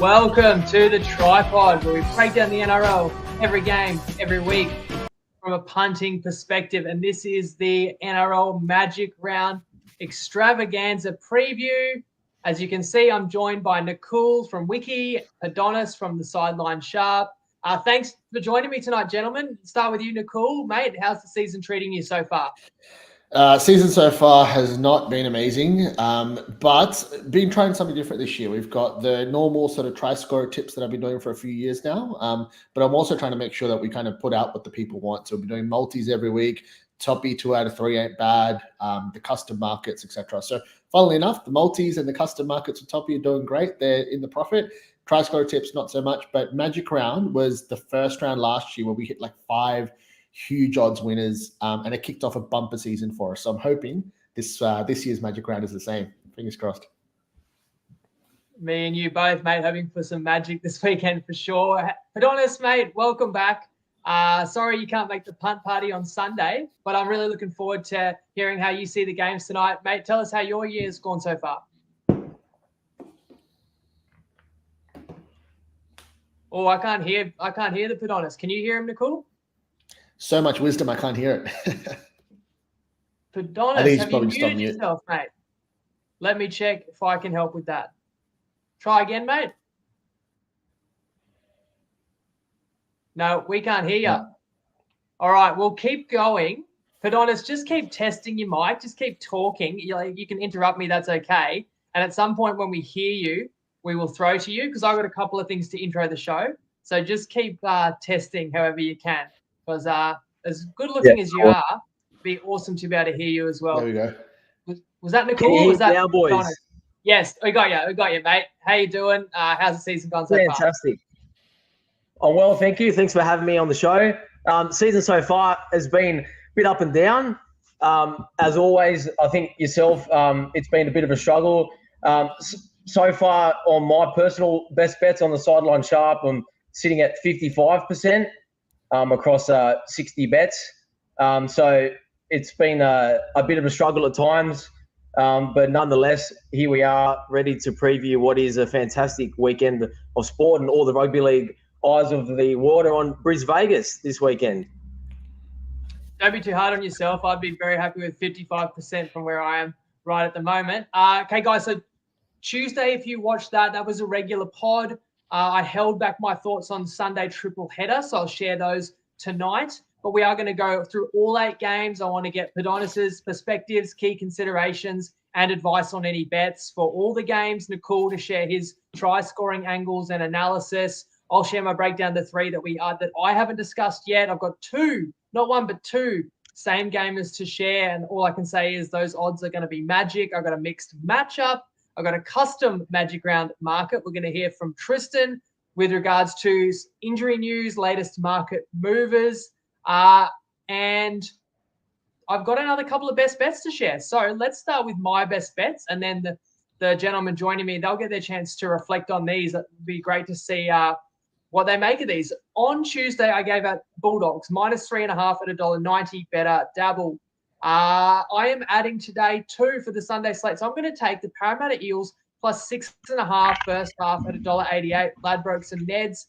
Welcome to the TryPod, where we break down the NRL every game, every week from a punting perspective. And this is the NRL Magic Round Extravaganza preview. As you can see, I'm joined by Nakul from Wiki, Podonis from the Sideline Sharp. Thanks for joining me tonight, gentlemen. Start with you, Nakul. Mate, how's the season treating you so far? Season so far has not been amazing, but been trying something different this year. We've got the normal sort of try-scorer tips that I've been doing for a few years now, but I'm also trying to make sure that we kind of put out what the people want. So we'll be doing multis every week. Toppy 2 out of 3 ain't bad. The custom markets, etc. So funnily enough, the multis and the custom markets with Toppy are doing great. They're in the profit. Try-scorer tips, not so much, but Magic Round was the first round last year where we hit like 5 huge odds winners, and it kicked off a bumper season for us. So I'm hoping this year's Magic Round is the same. Fingers crossed. Me and you both, mate, hoping for some magic this weekend for sure. Podonis, mate, welcome back. Sorry you can't make the punt party on Sunday, but I'm really looking forward to hearing how you see the games tonight. Mate, tell us how your year's gone so far. Oh, I can't hear the Podonis. Can you hear him, Nakul? So much wisdom, I can't hear it. Podonis, have you muted yourself, mate? Let me check if I can help with that. Try again, mate. No, we can't hear you. No. All right, we'll keep going. Podonis, just keep testing your mic. Just keep talking. You can interrupt me. That's okay. And at some point when we hear you, we will throw to you because I've got a couple of things to intro the show. So just keep testing however you can. Because as good looking as you are, it'd be awesome to be able to hear you as well. There we go. Was that Nakul? Was that now, boys? Yes, we got you, mate. How you doing? How's the season gone so far? Fantastic. Oh, well, thank you. Thanks for having me on the show. Season so far has been a bit up and down. As always, I think yourself, it's been a bit of a struggle. So far on my personal best bets on the Sideline Sharp, I'm sitting at 55%. Across 60 bets. So it's been a bit of a struggle at times, but nonetheless, here we are ready to preview what is a fantastic weekend of sport, and all the rugby league eyes of the world are on Brisbane Vegas this weekend. Don't be too hard on yourself. I'd be very happy with 55% from where I am right at the moment. Okay, guys, so Tuesday, if you watched that was a regular pod. I held back my thoughts on Sunday triple header, so I'll share those tonight. But we are going to go through all 8 games. I want to get Podonis's perspectives, key considerations, and advice on any bets for all the games. Nakul to share his try-scoring angles and analysis. I'll share my breakdown to 3 that I haven't discussed yet. I've got 2, not 1, but 2 same gamers to share, and all I can say is those odds are going to be magic. I've got a mixed matchup. I've got a custom Magic Round market. We're going to hear from Tristan with regards to injury news, latest market movers. And I've got another couple of best bets to share. So let's start with my best bets. And then the gentlemen joining me, they'll get their chance to reflect on these. It would be great to see what they make of these. On Tuesday, I gave out Bulldogs, -3.5 at $1.90, better dabble. I am adding today 2 for the Sunday slate. So I'm going to take the Parramatta Eels plus 6.5 first half at $1.88. Ladbrokes and Neds.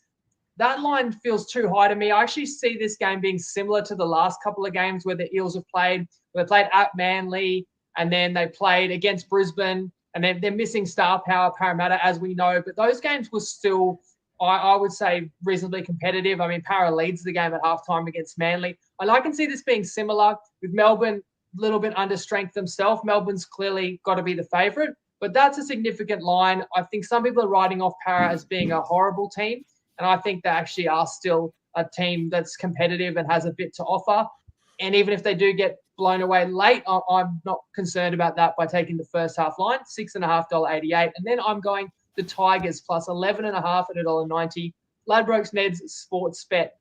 That line feels too high to me. I actually see this game being similar to the last couple of games where the Eels have played. They played at Manly, and then they played against Brisbane, and they're missing star power Parramatta, as we know. But those games were still, I would say, reasonably competitive. I mean, Para leads the game at halftime against Manly. And I can see this being similar with Melbourne, a little bit under strength themselves. Melbourne's clearly got to be the favourite, but that's a significant line. I think some people are writing off Para as being a horrible team, and I think they actually are still a team that's competitive and has a bit to offer. And even if they do get blown away late, I'm not concerned about that by taking the first half line, $6.5, $1.88. And then I'm going the Tigers plus 11.5 at $1.90. Ladbrokes Neds sports bet.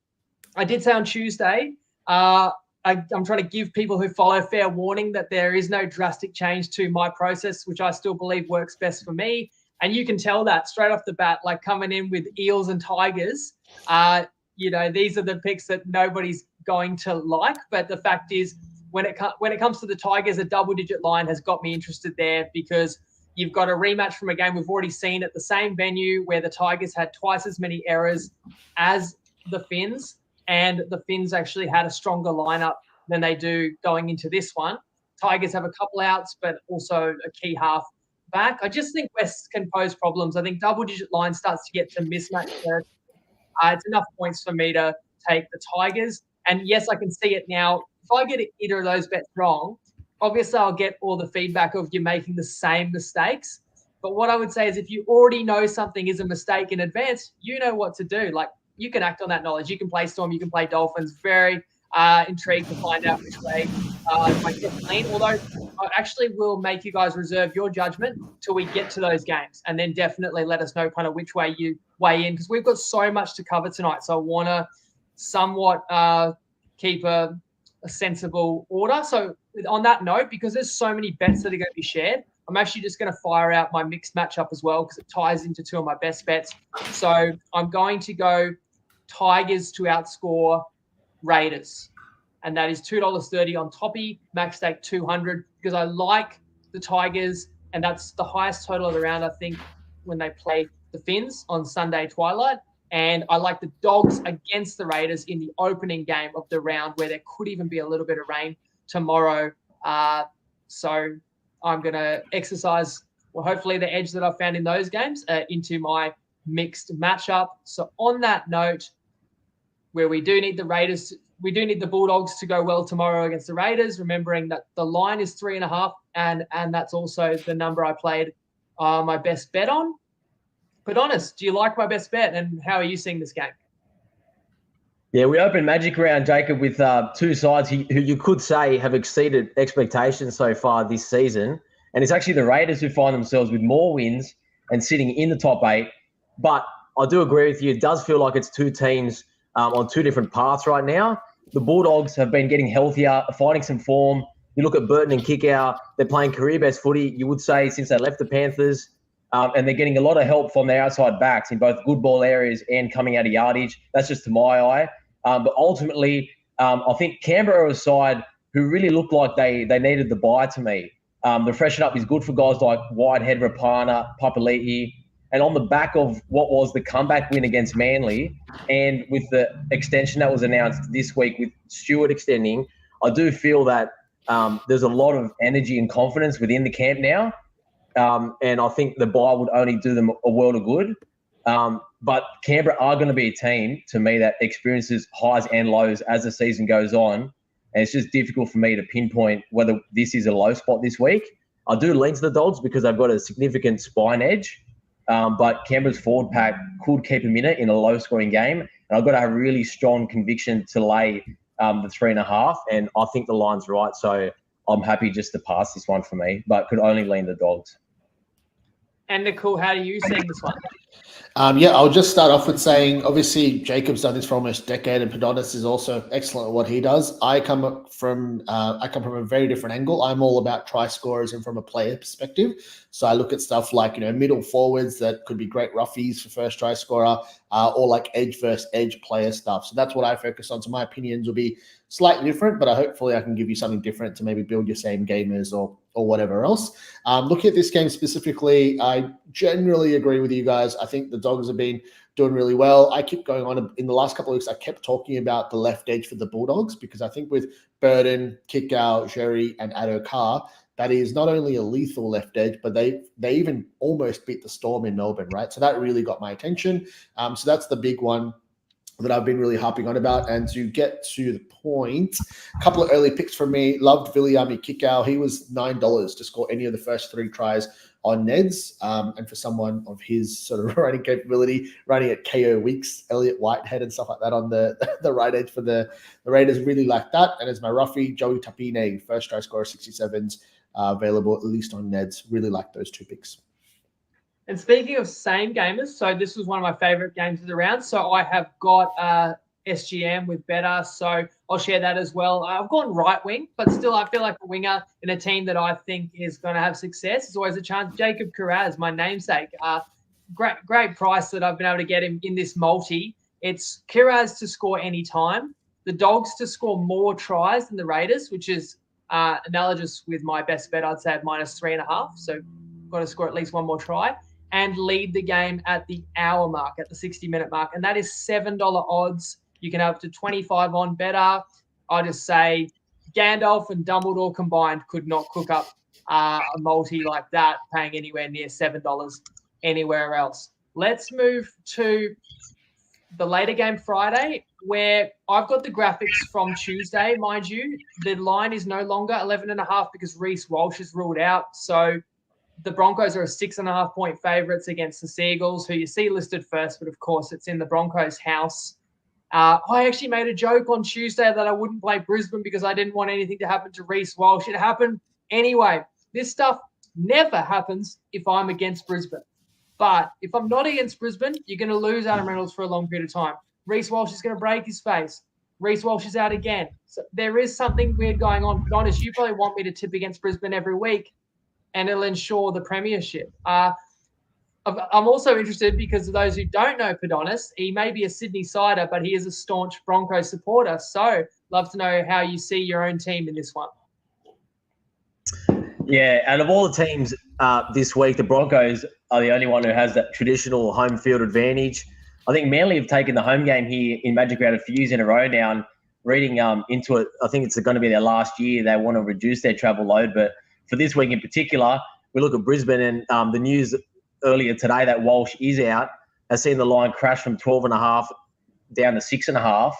I did say on Tuesday, I'm trying to give people who follow fair warning that there is no drastic change to my process, which I still believe works best for me. And you can tell that straight off the bat, like coming in with Eels and Tigers, these are the picks that nobody's going to like. But the fact is, when it comes to the Tigers, a double-digit line has got me interested there because You've got a rematch from a game we've already seen at the same venue where the Tigers had twice as many errors as the Finns, and the Finns actually had a stronger lineup than they do going into this one. Tigers have a couple outs, but also a key half back. I just think West can pose problems. I think double-digit line starts to get to mismatch. It's enough points for me to take the Tigers. And yes, I can see it now. If I get either of those bets wrong, obviously I'll get all the feedback of you making the same mistakes. But what I would say is if you already know something is a mistake in advance, you know what to do. Like, you can act on that knowledge. You can play Storm, you can play Dolphins. Very intrigued to find out which way my get lean. Although I actually will make you guys reserve your judgment till we get to those games, and then definitely let us know kind of which way you weigh in, because we've got so much to cover tonight. So I want to somewhat keep a sensible order. So on that note, because there's so many bets that are going to be shared, I'm actually just going to fire out my mixed matchup as well, because it ties into two of my best bets. So I'm going to go Tigers to outscore Raiders, and that is $2.30 on Toppy, max stake 200, because I like the Tigers, and that's the highest total of the round, I think, when they play the Finns on Sunday twilight. And I like the Dogs against the Raiders in the opening game of the round, where there could even be a little bit of rain tomorrow. So I'm going to exercise, well, hopefully the edge that I've found in those games into my mixed matchup. So on that note, where we do need the Bulldogs to go well tomorrow against the Raiders, remembering that the line is 3.5, and that's also the number I played my best bet on. Podonis, do you like my best bet, and how are you seeing this game? Yeah, we opened Magic Round, Jacob, with two sides who you could say have exceeded expectations so far this season. And it's actually the Raiders who find themselves with more wins and sitting in the top 8. But I do agree with you. It does feel like it's two teams on two different paths right now. The Bulldogs have been getting healthier, finding some form. You look at Burton and Kickout, they're playing career-best footy, you would say, since they left the Panthers. And they're getting a lot of help from their outside backs in both good ball areas and coming out of yardage. That's just to my eye. But ultimately, I think Canberra are a side who really looked like they needed the bye to me. The freshen up is good for guys like Whitehead, Rapana, Papali'i. And on the back of what was the comeback win against Manly, and with the extension that was announced this week with Stewart extending, I do feel that there's a lot of energy and confidence within the camp now. And I think the bye would only do them a world of good. But Canberra are going to be a team, to me, that experiences highs and lows as the season goes on. And it's just difficult for me to pinpoint whether this is a low spot this week. I do lean to the Dogs because they've got a significant spine edge. But Canberra's forward pack could keep them in it in a low-scoring game. And I've got a really strong conviction to lay the 3.5. And I think the line's right. So I'm happy just to pass this one for me, but could only lean the Dogs. And Nakul, how are you seeing this one? I'll just start off with saying, obviously, Jacob's done this for almost a decade, and Podonis is also excellent at what he does. I come from a very different angle. I'm all about try scorers and from a player perspective. So I look at stuff like, middle forwards that could be great roughies for first try scorer, or like edge versus edge player stuff. So that's what I focus on. So my opinions will be slightly different, but hopefully I can give you something different to maybe build your same gamers or whatever else. Looking at this game specifically, I generally agree with you guys. I think the Dogs have been doing really well. I keep going on in the last couple of weeks. I kept talking about the left edge for the Bulldogs because I think with Burton, Kickout, Jerry, and Addo-Carr, that is not only a lethal left edge, but they even almost beat the Storm in Melbourne, right? So that really got my attention. So that's the big one that I've been really harping on about. And to get to the point, a couple of early picks from me. Loved Viliami Kickow. He was $9 to score any of the first 3 tries on Neds. And for someone of his sort of running capability, running at KO Weeks, Elliot Whitehead and stuff like that on the right edge for the Raiders, really like that. And as my roughie, Joey Tapine, first try scorer, 67s, available at least on Neds. Really like those 2 picks. And speaking of same gamers, so this was one of my favorite games of the round. So I have got SGM with better, so I'll share that as well. I've gone right wing, but still I feel like a winger in a team that I think is going to have success. There's always a chance. Jacob Kiraz, my namesake, great price that I've been able to get him in this multi. It's Kiraz to score any time, the Dogs to score more tries than the Raiders, which is analogous with my best bet, I'd say, at -3.5. So got to score at least one more try, and lead the game at the hour mark, at the 60-minute mark. And that is $7 odds. You can have up to 25 on better. I just say Gandalf and Dumbledore combined could not cook up a multi like that, paying anywhere near $7 anywhere else. Let's move to the later game Friday, where I've got the graphics from Tuesday. Mind you, the line is no longer 11.5 because Reece Walsh is ruled out. So the Broncos are a 6.5 point favourites against the Seagulls, who you see listed first, but of course it's in the Broncos' house. I actually made a joke on Tuesday that I wouldn't play Brisbane because I didn't want anything to happen to Reece Walsh. It happened anyway. This stuff never happens if I'm against Brisbane. But if I'm not against Brisbane, you're going to lose Adam Reynolds for a long period of time. Reece Walsh is going to break his face. Reece Walsh is out again. So there is something weird going on. Podonis, you probably want me to tip against Brisbane every week, and it'll ensure the premiership. I'm also interested because of those who don't know Podonis, he may be a Sydney sider, but he is a staunch Broncos supporter. So love to know how you see your own team in this one. Yeah, and of all the teams this week, the Broncos are the only one who has that traditional home field advantage. I think Manly have taken the home game here in Magic Round a few years in a row now. And reading into it, I think it's going to be their last year. They want to reduce their travel load. But for this week in particular, we look at Brisbane, and the news earlier today that Walsh is out has seen the line crash from 12.5 down to 6.5.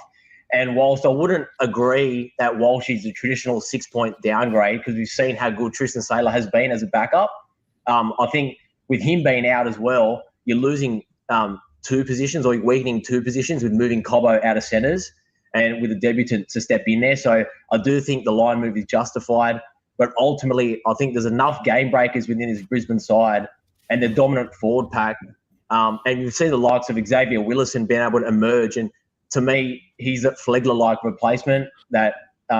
And whilst I wouldn't agree that Walsh is a traditional 6-point downgrade because we've seen how good Tristan Saylor has been as a backup, I think with him being out as well, you're losing two positions or you're weakening two positions with moving Cobbo out of centres and with a debutant to step in there. So I do think the line move is justified. But ultimately, I think there's enough game breakers within his Brisbane side and the dominant forward pack. And you've seen the likes of Xavier Willison being able to emerge. And to me, he's a Flegler-like replacement that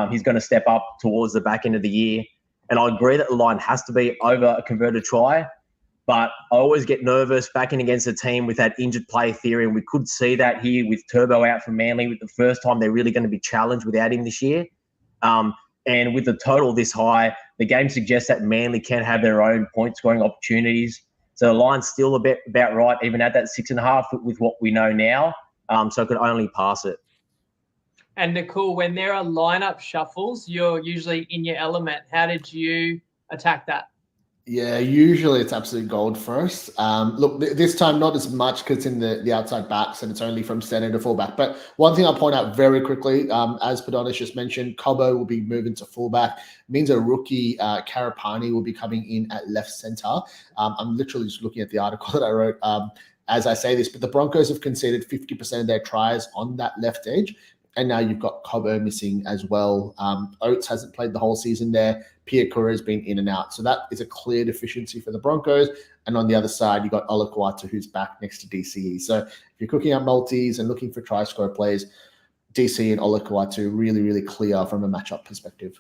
he's going to step up towards the back end of the year. And I agree that the line has to be over a converted try, but I always get nervous backing against a team with that injured play theory, and we could see that here with Turbo out from Manly with the first time they're really going to be challenged without him this year. And with the total this high, the game suggests that Manly can have their own point-scoring opportunities. So the line's still about right, even at that 6.5 with what we know now. So I could only pass it. And Nakul, when there are lineup shuffles, you're usually in your element. How did you attack that? Yeah, usually it's absolute gold first. Look, this time not as much because it's in the outside backs and it's only from center to fullback. But one thing I'll point out very quickly, as Podonis just mentioned, Cobbo will be moving to fullback. Means a rookie, Karapani, will be coming in at left center. I'm literally just looking at the article that I wrote as I say this, but the Broncos have conceded 50% of their tries on that left edge. And now you've got Cobbo missing as well. Oates hasn't played the whole season there. Pierre Cura has been in and out. So that is a clear deficiency for the Broncos. And on the other side, you've got Olakuatu, who's back next to DCE. So if you're cooking up multis and looking for try score plays, DC and Olakuatu really, really clear from a matchup perspective.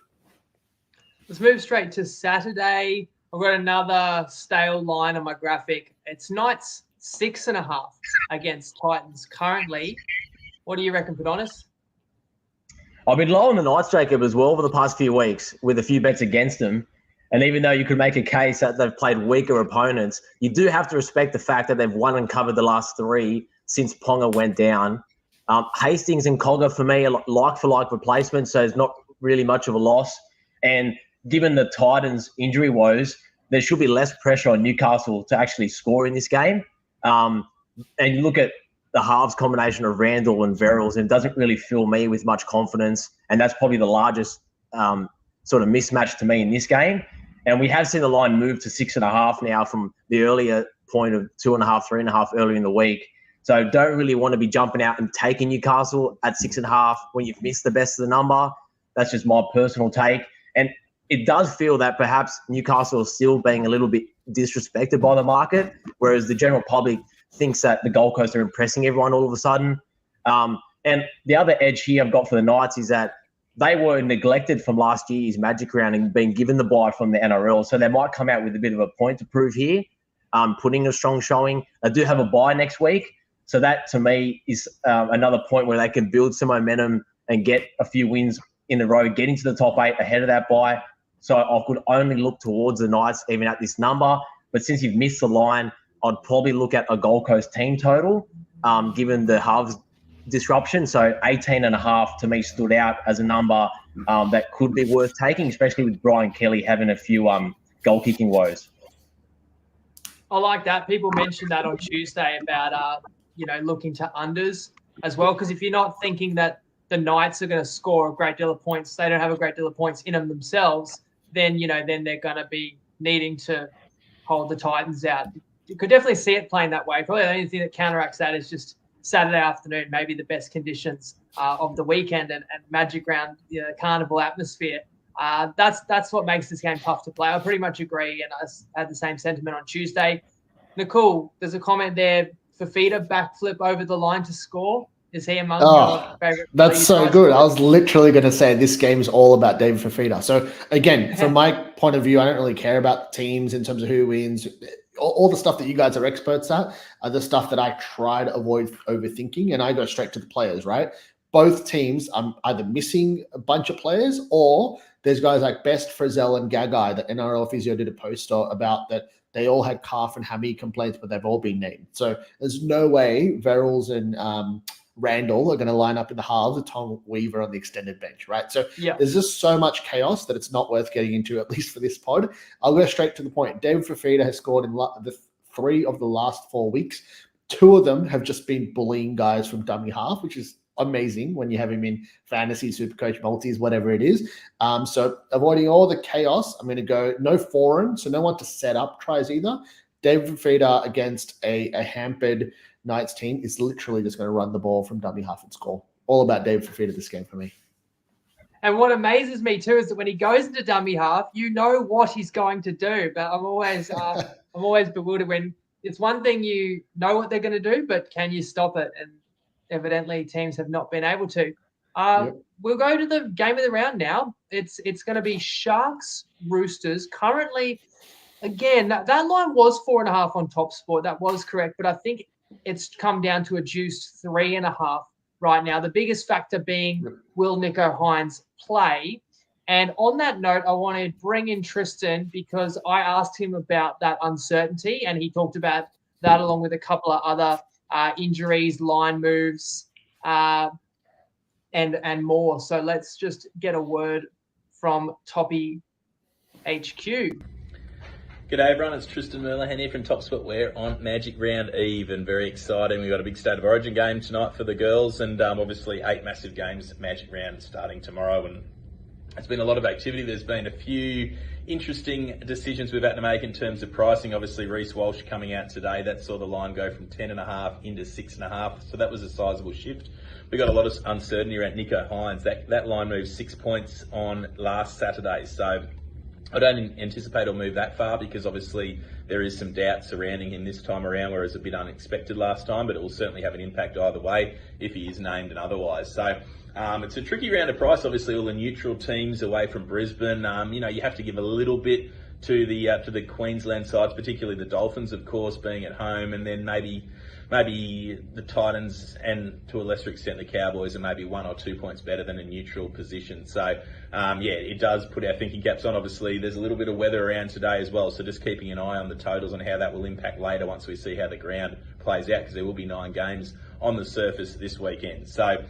Let's move straight to Saturday. I've got another stale line on my graphic. It's Knights 6.5 against Titans currently. What do you reckon, Podonis? I've been low on the Knights, Jacob, as well for the past few weeks with a few bets against them. And even though you could make a case that they've played weaker opponents, you do have to respect the fact that they've won and covered the last three since Ponga went down. Hastings and Cogger, for me, are like-for-like replacements, so it's not really much of a loss. And given the Titans' injury woes, there should be less pressure on Newcastle to actually score in this game. And you look at the halves combination of Randall and Verrills, and it doesn't really fill me with much confidence. And that's probably the largest sort of mismatch to me in this game. And we have seen the line move to 6.5 now from the earlier point of 2.5, 3.5 earlier in the week. So don't really want to be jumping out and taking Newcastle at 6.5 when you've missed the best of the number. That's just my personal take. And it does feel that perhaps Newcastle is still being a little bit disrespected by the market, whereas the general public thinks that the Gold Coast are impressing everyone all of a sudden. And the other edge here I've got for the Knights is that they were neglected from last year's Magic Round and being given the bye from the NRL. So they might come out with a bit of a point to prove here, putting a strong showing. They do have a bye next week. So that, to me, is another point where they can build some momentum and get a few wins in a row, get into the top 8 ahead of that bye. So I could only look towards the Knights, even at this number. But since you've missed the line, I'd probably look at a Gold Coast team total, given the halves disruption. So 18.5 to me stood out as a number that could be worth taking, especially with Brian Kelly having a few goal kicking woes. I like that. People mentioned that on Tuesday about looking to unders as well, because if you're not thinking that the Knights are going to score a great deal of points, they don't have a great deal of points in them themselves, then then they're going to be needing to hold the Titans out. You could definitely see it playing that way. Probably the only thing that counteracts that is just Saturday afternoon, maybe the best conditions of the weekend and Magic Round, carnival atmosphere. That's what makes this game tough to play. I pretty much agree, and I had the same sentiment on Tuesday. Nakul, there's a comment there. Fafita backflip over the line to score. Is he among your favorite? That's so good. I was literally going to say this game is all about David Fafita. So again, from my point of view, I don't really care about teams in terms of who wins. All the stuff that you guys are experts at are the stuff that I try to avoid overthinking, and I go straight to the players, right? Both teams, I'm either missing a bunch of players, or there's guys like Best, Frizzell, and Gagai that NRL Physio did a post about that they all had calf and hammy complaints, but they've all been named. So there's no way Verrills and Randall are going to line up in the halves with Tom Weaver on the extended bench, right? So there's just so much chaos that it's not worth getting into, at least for this pod. I'll go straight to the point. David Fafita has scored in the 3 of the last 4 weeks. 2 of them have just been bullying guys from dummy half, which is amazing when you have him in fantasy, Supercoach, multis, whatever it is. So avoiding all the chaos, I'm going to go no foreign, so no one to set up tries either. David Fafita against a hampered Knights team is literally just going to run the ball from dummy half and score. All about David Fafita this game for me. And what amazes me too is that when he goes into dummy half, you know what he's going to do. But I'm always bewildered when it's one thing you know what they're going to do, but can you stop it? And evidently teams have not been able to. We'll go to the game of the round now. It's going to be Sharks Roosters. Currently, again, that line was 4.5 on Top Sport. That was correct, but I think it's come down to a juiced 3.5 right now. The biggest factor being will Nico Hines play? And on that note, I want to bring in Tristan because I asked him about that uncertainty, and he talked about that along with a couple of other injuries, line moves, and more. So let's just get a word from Toppy HQ. G'day everyone, it's Tristan Merlahan here from Top Sport. We're on Magic Round Eve and very exciting. We've got a big State of Origin game tonight for the girls and obviously 8 massive games at Magic Round starting tomorrow, and it's been a lot of activity. There's been a few interesting decisions we've had to make in terms of pricing. Obviously Reece Walsh coming out today, that saw the line go from 10.5 into 6.5, so that was a sizable shift. We got a lot of uncertainty around Nico Hines. That line moved 6 points on last Saturday, so I don't anticipate he'll move that far because obviously there is some doubt surrounding him this time around, whereas a bit unexpected last time, but it will certainly have an impact either way if he is named and otherwise. So it's a tricky round of price. Obviously all the neutral teams away from Brisbane, you have to give a little bit to the Queensland sides, particularly the Dolphins, of course, being at home, and then maybe the Titans and to a lesser extent the Cowboys are maybe 1 or 2 points better than a neutral position. So it does put our thinking caps on. Obviously there's a little bit of weather around today as well, so just keeping an eye on the totals and how that will impact later once we see how the ground plays out, because there will be 9 games on the surface this weekend. So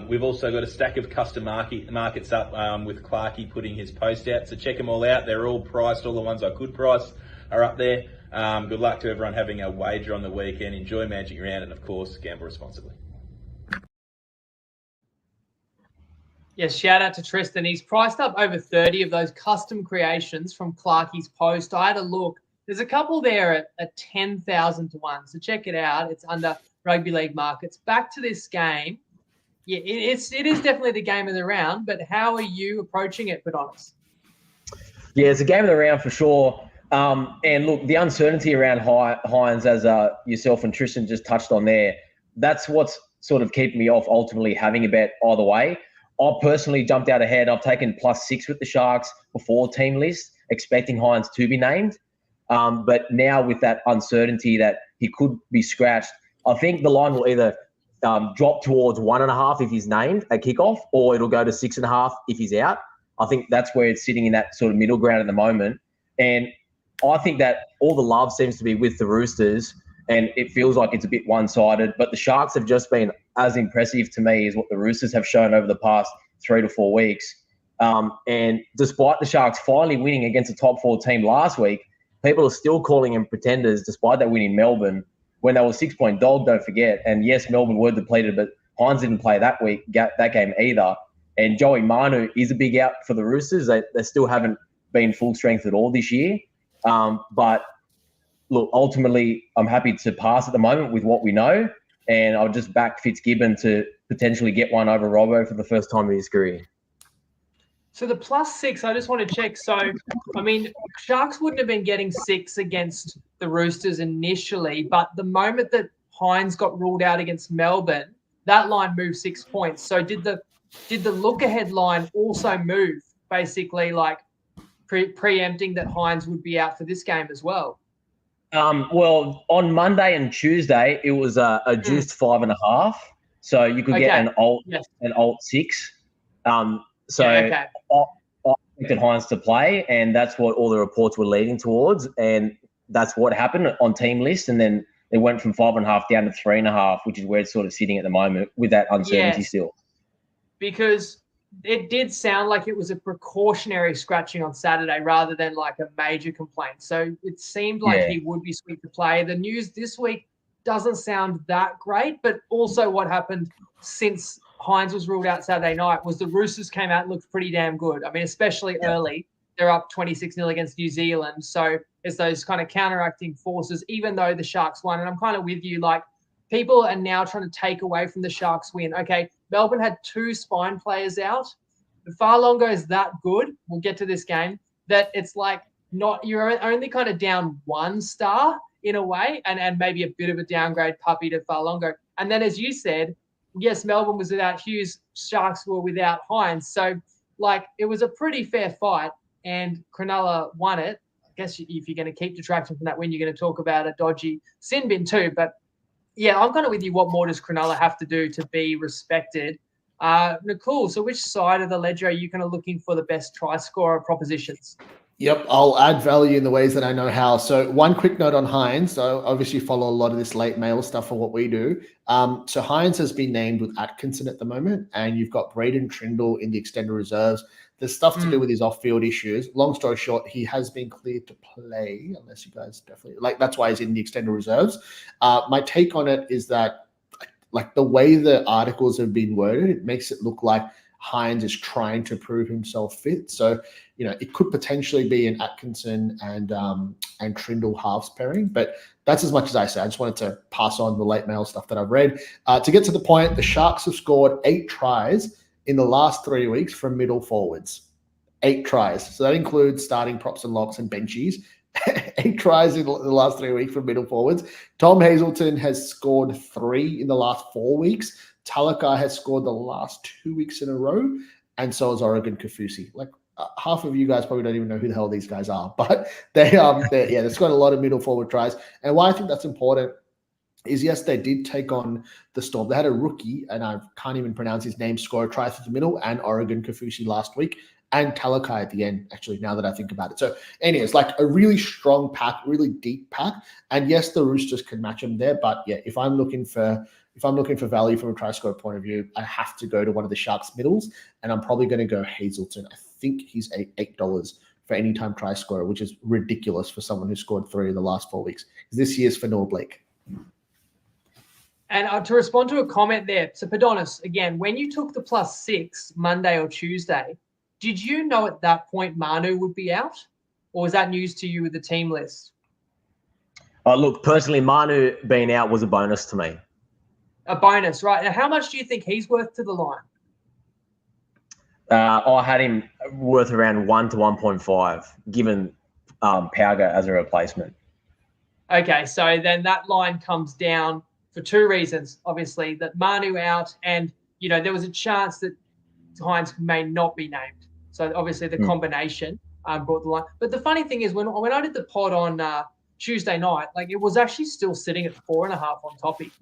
we've also got a stack of custom markets up with Clarkey putting his post out, so check them all out. They're all priced. All the ones I could price are up there. Good luck to everyone having a wager on the weekend. Enjoy Magic Round and, of course, gamble responsibly. Yes, shout out to Tristan. He's priced up over 30 of those custom creations from Clarkey's post. I had a look. There's a couple there at 10,000 to 1, so check it out. It's under rugby league markets. Back to this game. Yeah, it is definitely the game of the round, but how are you approaching it, Podonis? Yeah, it's a game of the round for sure. And look, the uncertainty around Hines, as yourself and Tristan just touched on there, that's what's sort of keeping me off ultimately having a bet either way. I personally jumped out ahead. I've taken +6 with the Sharks before team list, expecting Hines to be named. But now with that uncertainty that he could be scratched, I think the line will either drop towards 1.5 if he's named at kickoff, or it'll go to 6.5 if he's out. I think that's where it's sitting in that sort of middle ground at the moment. And I think that all the love seems to be with the Roosters, and it feels like it's a bit one-sided. But the Sharks have just been as impressive to me as what the Roosters have shown over the past 3 to 4 weeks. And despite the Sharks finally winning against a top 4 team last week, people are still calling them pretenders despite that win in Melbourne when they were 6-point dog, don't forget. And yes, Melbourne were depleted, but Hines didn't play that game either. And Joey Manu is a big out for the Roosters. They still haven't been full strength at all this year. But look, ultimately, I'm happy to pass at the moment with what we know. And I'll just back Fitzgibbon to potentially get one over Robbo for the first time in his career. So the +6, I just want to check. So, I mean, Sharks wouldn't have been getting 6 against the Roosters initially, but the moment that Hines got ruled out against Melbourne, that line moved 6 points. So did the look-ahead line also move, basically, like preempting that Hines would be out for this game as well? Well, on Monday and Tuesday, it was a juiced 5.5. So you could get an alt 6. I expected Hines to play, and that's what all the reports were leading towards, and that's what happened on team list. And then it went from 5.5 down to 3.5, which is where it's sort of sitting at the moment with that uncertainty still. Because it did sound like it was a precautionary scratching on Saturday rather than like a major complaint. So it seemed like he would be sweet to play. The news this week doesn't sound that great, but also what happened since Hines was ruled out Saturday night was the Roosters came out and looked pretty damn good. I mean, especially early. They're up 26-0 against New Zealand. So it's those kind of counteracting forces, even though the Sharks won. And I'm kind of with you. Like, people are now trying to take away from the Sharks win. Okay, Melbourne had 2 spine players out. The Farlongo is that good. We'll get to this game. That it's like you're only kind of down 1 star in a way, and maybe a bit of a downgrade puppy to Farlongo. And then, as you said, yes, Melbourne was without Hughes, Sharks were without Hines. So, like, it was a pretty fair fight, and Cronulla won it. I guess if you're going to keep detracting from that win, you're going to talk about a dodgy sin bin too. But, yeah, I'm kind of with you. What more does Cronulla have to do to be respected? Nakul, so which side of the ledger are you kind of looking for the best try scorer propositions? Yep, I'll add value in the ways that I know how. So one quick note on Hines. So obviously follow a lot of this late mail stuff for what we do. So Hines has been named with Atkinson at the moment, and you've got Braden Trindle in the extended reserves. There's stuff to do with his off-field issues. Long story short, he has been cleared to play, unless you guys definitely like. That's why he's in the extended reserves. My take on it is that, like, the way the articles have been worded, it makes it look like Hines is trying to prove himself fit. So, you know, it could potentially be an Atkinson and Trindle halves pairing, but that's as much as I say. I just wanted to pass on the late mail stuff that I've read. To get to the point, the Sharks have scored 8 tries in the last 3 weeks from middle forwards. 8 tries. So that includes starting props and locks and benchies. 8 tries in the last 3 weeks from middle forwards. Tom Hazelton has scored 3 in the last 4 weeks. Talakai has scored the last 2 weeks in a row, and so has Oregon Kaufusi. Like, half of you guys probably don't even know who the hell these guys are, but they've scored a lot of middle forward tries. And why I think that's important is, yes, they did take on the Storm. They had a rookie, and I can't even pronounce his name, score a try through the middle, and Oregon Kaufusi last week, and Talakai at the end, actually, now that I think about it. So anyways, like a really strong pack, really deep pack. And yes, the Roosters can match them there, but yeah, if I'm looking for value from a try score point of view, I have to go to one of the Sharks middles, and I'm probably going to go Hazelton. I think he's $8 for any time try scorer, which is ridiculous for someone who scored 3 in the last 4 weeks. This year's for Noah Blake. And to respond to a comment there, so Podonis, again, when you took the +6 Monday or Tuesday, did you know at that point Manu would be out, or was that news to you with the team list? Look, personally, Manu being out was a bonus to me. A bonus, right? Now, how much do you think he's worth to the line? I had him worth around 1 to 1.5, given Pauga as a replacement. Okay, so then that line comes down for 2 reasons. Obviously, that Manu out, and there was a chance that Hines may not be named. So obviously the combination brought the line. But the funny thing is, when I did the pod on Tuesday night, like it was actually still sitting at 4.5 on Toppy.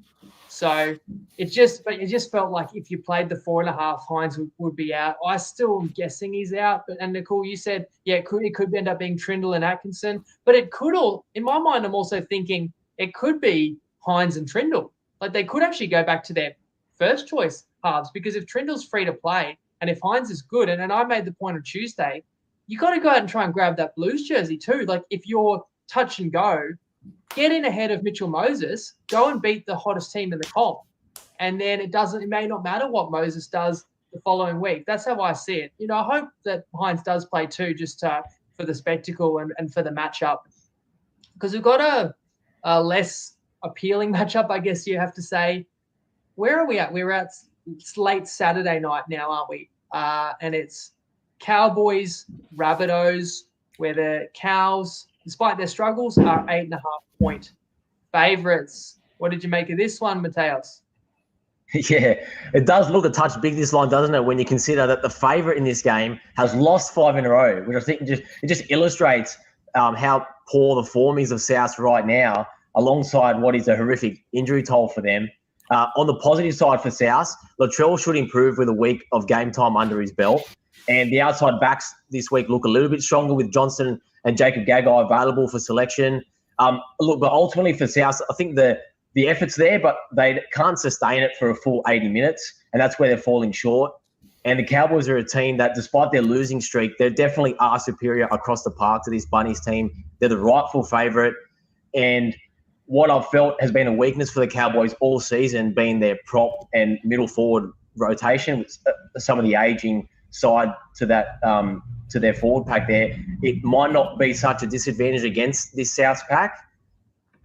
So it just felt like if you played the 4.5, Hines would be out. I still am guessing he's out. But and Nakul, you said, yeah, it could end up being Trindle and Atkinson. But it could all, in my mind, I'm also thinking it could be Hines and Trindle. Like they could actually go back to their first choice halves, because if Trindle's free to play and if Hines is good, and I made the point on Tuesday, you got to go out and try and grab that Blues jersey too. Like if you're touch and go, get in ahead of Mitchell Moses, go and beat the hottest team in the comp. And then it may not matter what Moses does the following week. That's how I see it. You know, I hope that Hines does play too, just for the spectacle and for the matchup. Because we've got a less appealing matchup, I guess you have to say. Where are we at? We're at late Saturday night now, aren't we? And it's Cowboys, Rabbitohs, where the Cows, despite their struggles, are 8.5-point favourites. What did you make of this one, Mateos? Yeah, it does look a touch big, this line, doesn't it, when you consider that the favourite in this game has lost 5 in a row, which I think just illustrates how poor the form is of South right now, alongside what is a horrific injury toll for them. On the positive side for South, Latrell should improve with a week of game time under his belt. And the outside backs this week look a little bit stronger with Johnson and Jacob Gagai available for selection. Look, but ultimately for South, I think the effort's there, but they can't sustain it for a full 80 minutes, and that's where they're falling short. And the Cowboys are a team that, despite their losing streak, they definitely are superior across the park to this Bunnies team. They're the rightful favourite. And what I've felt has been a weakness for the Cowboys all season, being their prop and middle forward rotation, with some of the ageing side to that to their forward pack there. It might not be such a disadvantage against this South pack,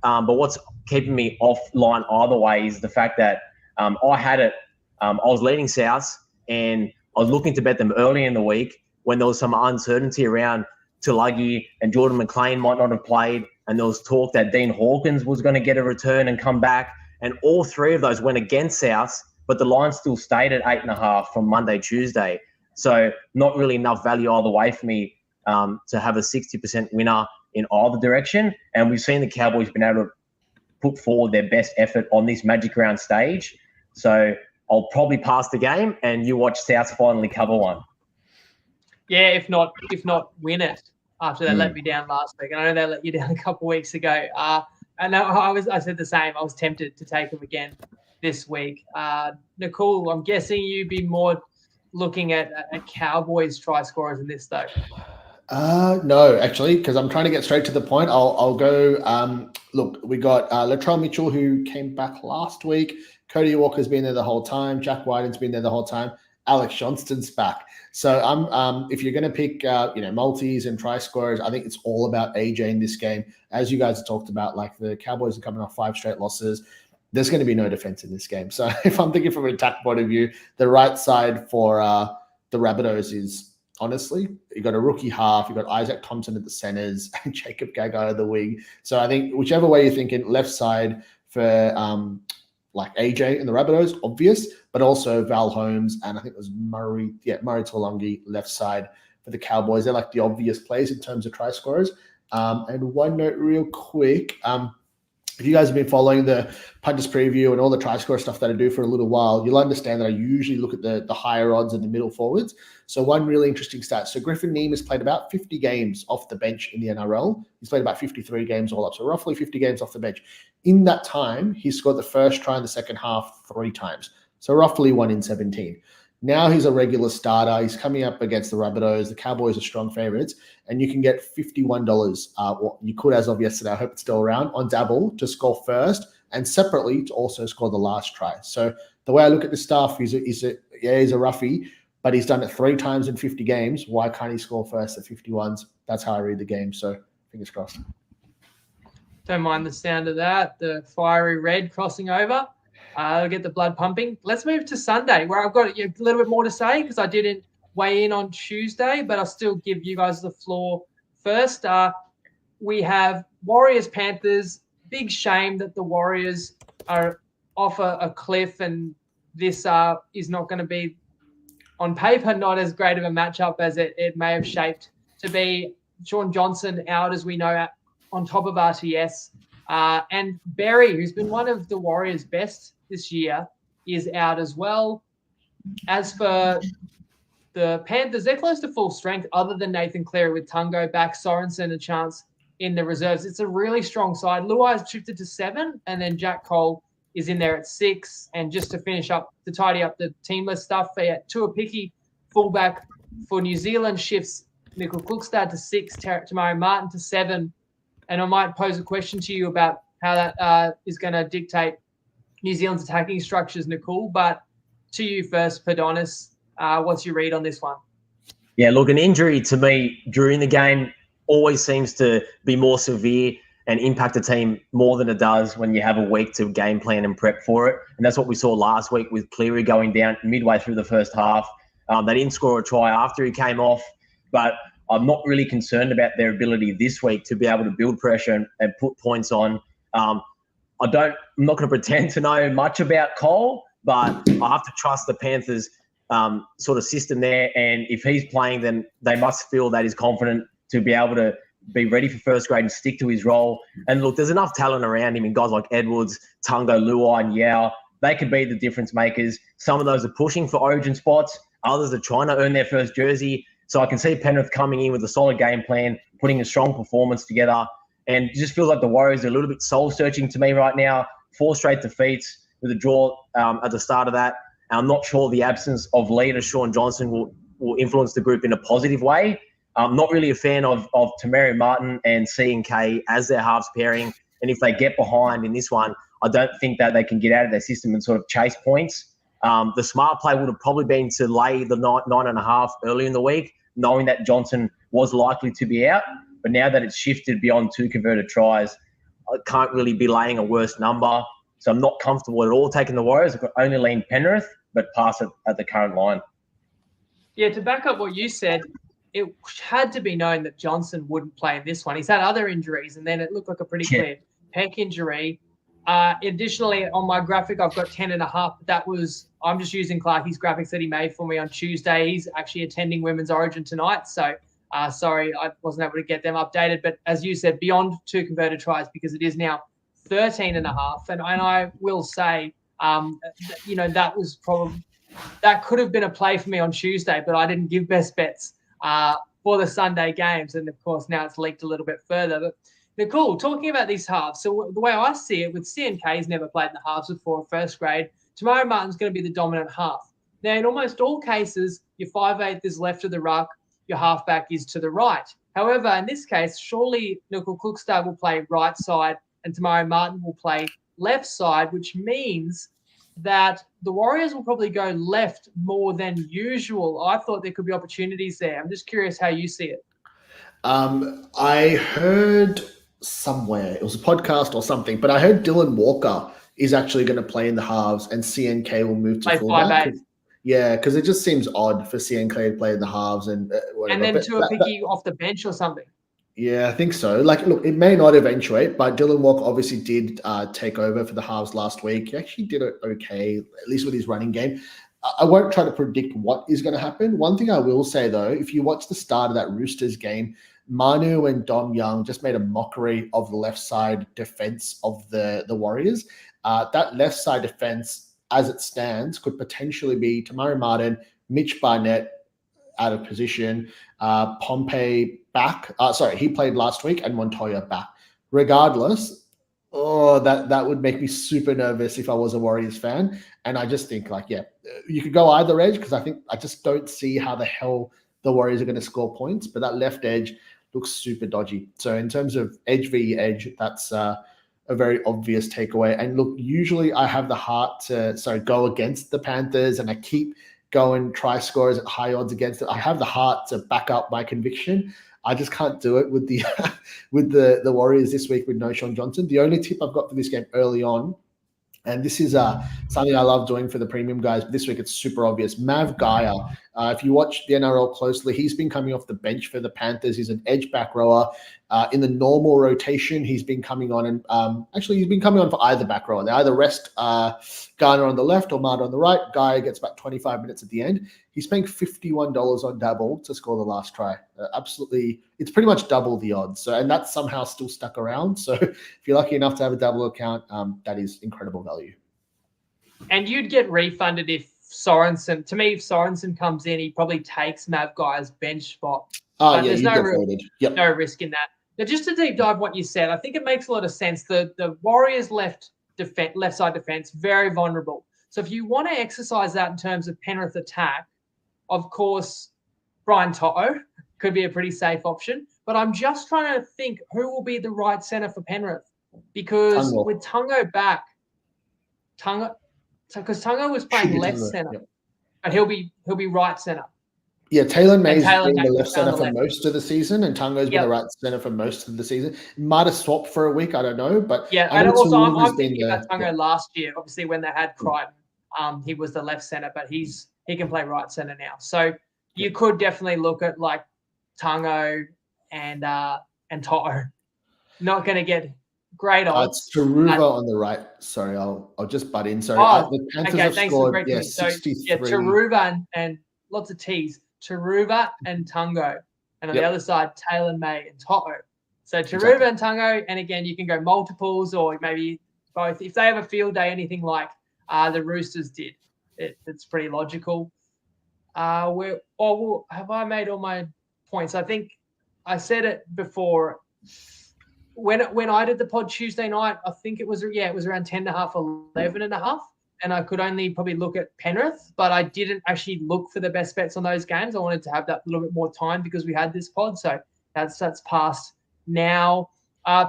but what's keeping me offline either way is the fact that I was leading South and I was looking to bet them early in the week when there was some uncertainty around Tulagi and Jordan McLean might not have played, and there was talk that Dean Hawkins was going to get a return and come back, and all three of those went against South, but the line still stayed at 8.5 from Monday, Tuesday. So not really enough value either way for me to have a 60% winner in either direction. And we've seen the Cowboys been able to put forward their best effort on this Magic Round stage. So I'll probably pass the game and you watch South finally cover one. Yeah, if not win it after they let me down last week. And I know they let you down a couple of weeks ago. And I said the same. I was tempted to take them again this week. Nakul, I'm guessing you'd be more looking at Cowboys try scorers in this though. No, actually, because I'm trying to get straight to the point. I'll go. Look, we got Latrell Mitchell, who came back last week. Cody Walker's been there the whole time. Jack Wyden's been there the whole time. Alex Johnston's back. So if you're going to pick, multis and try scorers, I think it's all about AJ in this game. As you guys have talked about, like the Cowboys are coming off 5 straight losses. There's going to be no defense in this game. So if I'm thinking from an attack point of view, the right side for the Rabbitohs is, honestly, you got a rookie half, you got Isaac Thompson at the centers, and Jacob Gagai at the wing. So I think whichever way you're thinking, left side for like AJ and the Rabbitohs, obvious, but also Val Holmes and I think it was Murray Tuolungi left side for the Cowboys. They're like the obvious plays in terms of try scorers. And one note real quick, if you guys have been following the Punters Preview and all the try score stuff that I do for a little while, you'll understand that I usually look at the higher odds and the middle forwards. So one really interesting stat. So Griffin Neame has played about 50 games off the bench in the NRL. He's played about 53 games all up. So roughly 50 games off the bench. In that time, he scored the first try in the second half 3 times. So roughly 1 in 17. Now he's a regular starter. He's coming up against the Rabbitohs. The Cowboys are strong favorites. And you can get $51, you could as of yesterday, I hope it's still around, on Dabble to score first and separately to also score the last try. So the way I look at this stuff, he's a roughie, but he's done it 3 times in 50 games. Why can't he score first at 51s? That's how I read the game. So fingers crossed. Don't mind the sound of that. The fiery red crossing over. I'll get the blood pumping. Let's move to Sunday, where I've got a little bit more to say because I didn't weigh in on Tuesday, but I'll still give you guys the floor first. We have Warriors-Panthers. Big shame that the Warriors are off a cliff, and this is not going to be, on paper, not as great of a matchup as it may have shaped to be. Sean Johnson out, as we know, on top of RTS. And Berry, who's been one of the Warriors' best this year, is out as well. As for the Panthers, they're close to full strength other than Nathan Cleary with Tungo back, Sorensen a chance in the reserves. It's a really strong side. Luai's shifted to 7, and then Jack Cole is in there at 6. And just to finish up, to tidy up the team list stuff, Tuapiki, fullback for New Zealand, shifts Nakul Klukstad to 6, Tamari Martin to 7. And I might pose a question to you about how that is going to dictate New Zealand's attacking structures, Nakul. But to you first, Podonis, what's your read on this one? Yeah, look, an injury to me during the game always seems to be more severe and impact a team more than it does when you have a week to game plan and prep for it. And that's what we saw last week with Cleary going down midway through the first half. They didn't score a try after he came off, but I'm not really concerned about their ability this week to be able to build pressure and put points on. I'm not going to pretend to know much about Cole, but I have to trust the Panthers' sort of system there. And if he's playing, then they must feel that he's confident to be able to be ready for first grade and stick to his role. And look, there's enough talent around him, and guys like Edwards, Tungo, Luai, and Yao, they could be the difference makers. Some of those are pushing for origin spots. Others are trying to earn their first jersey. So I can see Penrith coming in with a solid game plan, putting a strong performance together. And it just feels like the Warriors are a little bit soul-searching to me right now. 4 straight defeats with a draw at the start of that. And I'm not sure the absence of leader Sean Johnson will influence the group in a positive way. I'm not really a fan of Tamari Martin and C&K as their halves pairing. And if they get behind in this one, I don't think that they can get out of their system and sort of chase points. The smart play would have probably been to lay the 9.5 early in the week, knowing that Johnson was likely to be out. But now that it's shifted beyond 2 converted tries, I can't really be laying a worse number. So I'm not comfortable at all taking the Warriors. I could only lean Penrith, but pass it at the current line. Yeah, to back up what you said, it had to be known that Johnson wouldn't play in this one. He's had other injuries, and then it looked like a pretty clear pec injury. Additionally, on my graphic, I've got 10.5. That was, I'm just using Clarkie's graphics that he made for me on Tuesday. He's actually attending Women's Origin tonight. So, sorry, I wasn't able to get them updated. But as you said, beyond 2 converted tries, because it is now 13.5. And I will say, that was probably, that could have been a play for me on Tuesday, but I didn't give best bets for the Sunday games. And of course, now it's leaked a little bit further. But Nakul, talking about these halves, so the way I see it, with C&K's never played in the halves before first grade, Tamari Martin's going to be the dominant half. Now, in almost all cases, your 5'8" is left of the ruck, your halfback is to the right. However, in this case, surely Nakul Klukstad will play right side and Tamari Martin will play left side, which means that the Warriors will probably go left more than usual. I thought there could be opportunities there. I'm just curious how you see it. I heard somewhere, it was a podcast or something, but I heard Dylan Walker is actually going to play in the halves and CNK will move to fullback. Yeah, because it just seems odd for CNK to play in the halves and whatever. And then Tuapiki off the bench or something. Yeah, I think so. Like, look, it may not eventuate, but Dylan Walker obviously did take over for the halves last week. He actually did it okay, at least with his running game. I won't try to predict what is going to happen. One thing I will say, though, if you watch the start of that Roosters game, Manu and Dom Young just made a mockery of the left side defense of the Warriors. That left side defense, as it stands, could potentially be Tamari Martin, Mitch Barnett out of position, Pompey back. He played last week, and Montoya back. Regardless, that would make me super nervous if I was a Warriors fan. And I just think, you could go either edge because I just don't see how the hell the Warriors are going to score points. But that left edge looks super dodgy. So in terms of edge v edge, that's a very obvious takeaway. And look, usually I have the heart to go against the Panthers, and I keep going try scores at high odds against it. I have the heart to back up my conviction. I just can't do it with the with the Warriors this week with no Sean Johnson. The only tip I've got for this game early on, and this is something I love doing for the premium guys, but this week it's super obvious. Mav Gaia If you watch the NRL closely, he's been coming off the bench for the Panthers. He's an edge back rower. In the normal rotation, he's been coming on, and actually he's been coming on for either back rower. They either rest Garner on the left or Marta on the right. Guy gets about 25 minutes at the end. He's paying $51 on Dabble to score the last try. Absolutely, it's pretty much double the odds. So, and that's somehow still stuck around. So if you're lucky enough to have a Dabble account, that is incredible value. And you'd get refunded if Sorensen, to me, if Sorensen comes in, he probably takes Mav Guy's bench spot. Oh, yeah, there's you no get voted. Yep. no risk in that. Now, just to deep dive what you said, I think it makes a lot of sense. The Warriors left side defense, very vulnerable. So if you want to exercise that in terms of Penrith attack, of course, Brian Toto could be a pretty safe option. But I'm just trying to think who will be the right centre for Penrith. Because with Tungo back, because Tungo was playing left centre, yep. But he'll be right centre. Yeah, Taylor May's been the left centre for most of the season, and Tungo's been the right centre for most of the season. Might have swapped for a week, I don't know. But yeah, and also I'm thinking about Tungo last year. Obviously, when they had Crichton, he was the left centre, but he can play right centre now. So you could definitely look at like Tungo and Toto. Not going to get great odds. It's Taruva on the right. Sorry, I'll just butt in. Sorry, the Panthers have scored 63. So, Taruva and lots of T's. Taruva and Tungo. And on the other side, Taylor May and Toto. So Taruva and Tungo, and again, you can go multiples or maybe both. If they have a field day, anything like the Roosters did, it's pretty logical. Have I made all my points? I think I said it before. When I did the pod Tuesday night, I think it was around 10.5, 11.5. And I could only probably look at Penrith, but I didn't actually look for the best bets on those games. I wanted to have that little bit more time because we had this pod. So that's passed now.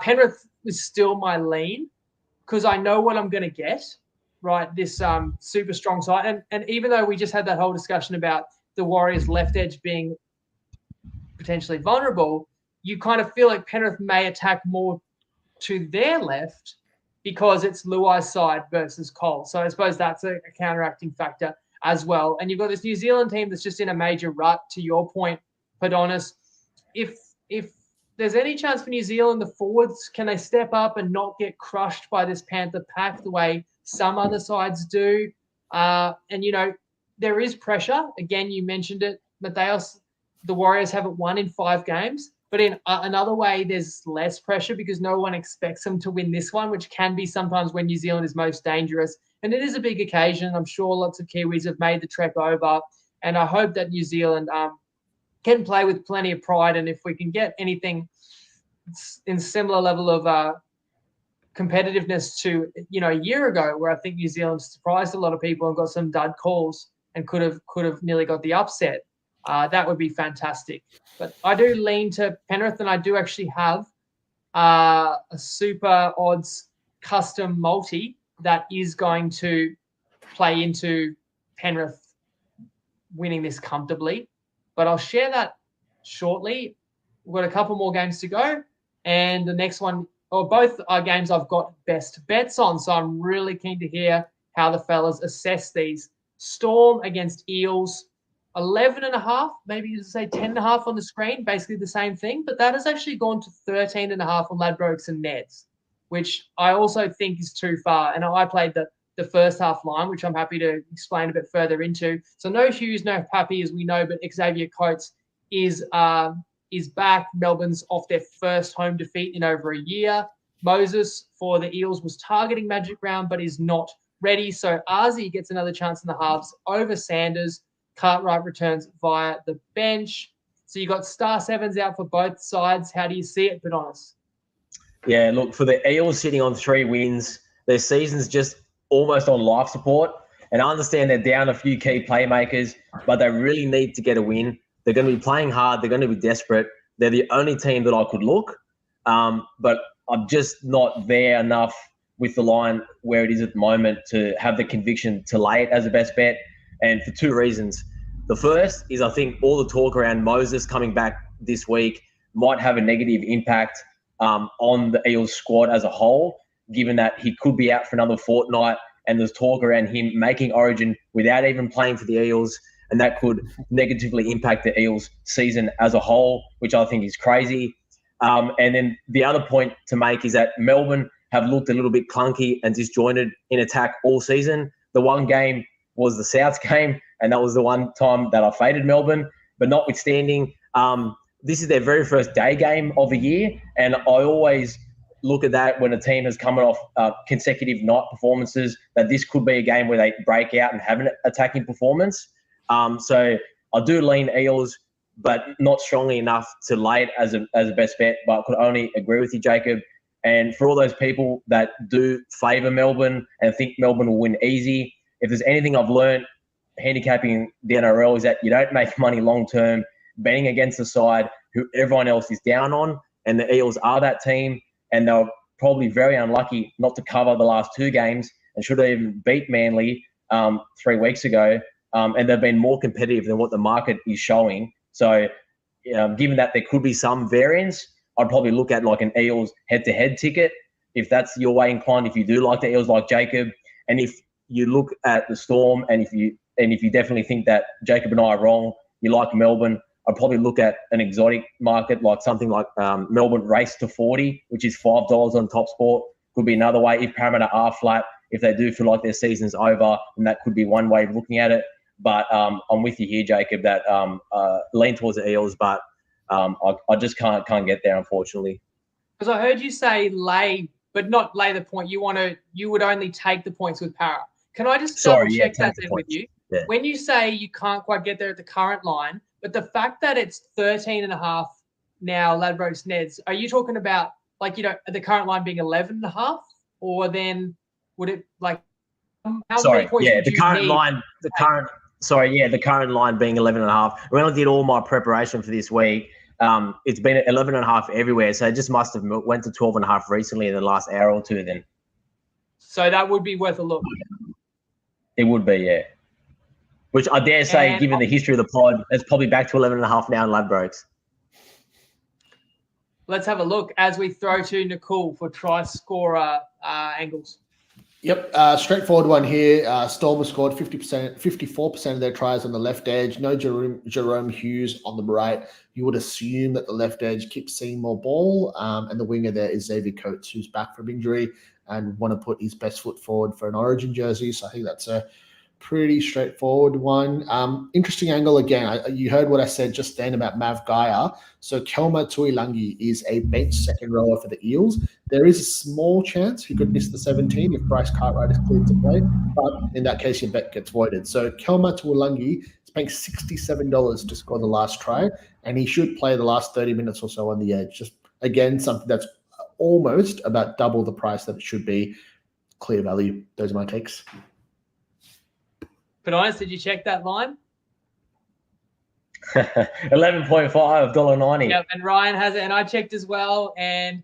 Penrith is still my lean because I know what I'm going to get, right? This super strong side. And even though we just had that whole discussion about the Warriors left edge being potentially vulnerable, you kind of feel like Penrith may attack more to their left because it's Luai's side versus Cole. So I suppose that's a counteracting factor as well. And you've got this New Zealand team that's just in a major rut, to your point, Podonis. If there's any chance for New Zealand, the forwards, can they step up and not get crushed by this Panther pack the way some other sides do? And, there is pressure. Again, you mentioned it, Mateos. The Warriors haven't won in 5 games. But in another way, there's less pressure because no one expects them to win this one, which can be sometimes when New Zealand is most dangerous. And it is a big occasion. I'm sure lots of Kiwis have made the trek over. And I hope that New Zealand can play with plenty of pride. And if we can get anything in similar level of competitiveness to, a year ago, where I think New Zealand surprised a lot of people and got some dud calls and could have nearly got the upset. That would be fantastic. But I do lean to Penrith, and I do actually have a super odds custom multi that is going to play into Penrith winning this comfortably. But I'll share that shortly. We've got a couple more games to go, and the next one, or both are games I've got best bets on. So I'm really keen to hear how the fellas assess these. Storm against Eels. 11.5, maybe you say 10.5 on the screen, basically the same thing, but that has actually gone to 13.5 on Ladbrokes and Neds, which I also think is too far. And I played the first half line, which I'm happy to explain a bit further into. So no Hughes, no Pappy, as we know, but Xavier Coates is back. Melbourne's off their first home defeat in over a year. Moses for the Eels was targeting Magic Round, but is not ready. So Arzi gets another chance in the halves over Sanders. Cartwright returns via the bench. So you got Star Sevens out for both sides. How do you see it, Podonis? Yeah, look, for the Eels sitting on 3 wins, their season's just almost on life support. And I understand they're down a few key playmakers, but they really need to get a win. They're going to be playing hard. They're going to be desperate. They're the only team that I could look. But I'm just not there enough with the line where it is at the moment to have the conviction to lay it as a best bet. And for 2 reasons. The first is I think all the talk around Moses coming back this week might have a negative impact on the Eels squad as a whole, given that he could be out for another fortnight and there's talk around him making Origin without even playing for the Eels. and that could negatively impact the Eels season as a whole, which I think is crazy. And then the other point to make is that Melbourne have looked a little bit clunky and disjointed in attack all season. The one game was the Souths game, and that was the one time that I faded Melbourne. But notwithstanding, this is their very first day game of the year, and I always look at that when a team has come off consecutive night performances, that this could be a game where they break out and have an attacking performance. So I do lean Eels, but not strongly enough to lay it as a best bet, but I could only agree with you, Jacob. And for all those people that do favour Melbourne and think Melbourne will win easy, if there's anything I've learned handicapping the NRL is that you don't make money long-term betting against the side who everyone else is down on, and the Eels are that team, and they're probably very unlucky not to cover the last two games and should have even beat Manly 3 weeks ago, and they've been more competitive than what the market is showing. So given that there could be some variance, I'd probably look at like an Eels head-to-head ticket if that's your way inclined, if you do like the Eels like Jacob. And if you look at the Storm and if you definitely think that Jacob and I are wrong, you like Melbourne, I'd probably look at an exotic market like something like Melbourne Race to 40, which is $5 on TopSport. Could be another way if Parramatta are flat, if they do feel like their season's over, and that could be one way of looking at it. But I'm with you here, Jacob, that lean towards the Eels, but I just can't get there, unfortunately. Because I heard you say lay, but not lay the point. You would only take the points with Para. Can I just double check that then with you? Yeah. When you say you can't quite get there at the current line, but the fact that it's 13.5 now, Ladbrokes Neds, are you talking about like, the current line being 11.5, or then would it like how many points would the you current need? line, the current line being 11.5. When I did all my preparation for this week, it's been at 11.5 everywhere, so it just must have went to 12.5 recently in the last hour or two. Then, so that would be worth a look. It would be, yeah. Which I dare say, given the history of the pod, it's probably back to 11.5 now in Ladbrokes. Let's have a look as we throw to Nakul for try scorer angles. Yep, straightforward one here. Storm has scored 54% of their tries on the left edge. No Jerome Hughes on the right. You would assume that the left edge keeps seeing more ball, and the winger there is Xavier Coates, who's back from injury and want to put his best foot forward for an Origin jersey. So I think that's a pretty straightforward one. Interesting angle again. You heard what I said just then about Mav Gaia. So Kelma Tuilangi is a bench second rower for the Eels. There is a small chance he could miss the 17 if Bryce Cartwright is cleared to play, but in that case, your bet gets voided. So Kelma Tuilangi is paying $67 to score the last try, and he should play the last 30 minutes or so on the edge. Just, again, something that's almost about double the price that it should be. Clear value. Those are my takes. Podonis, did you check that line? 11.5, $1.90. Yep, and Ryan has it, and I checked as well. And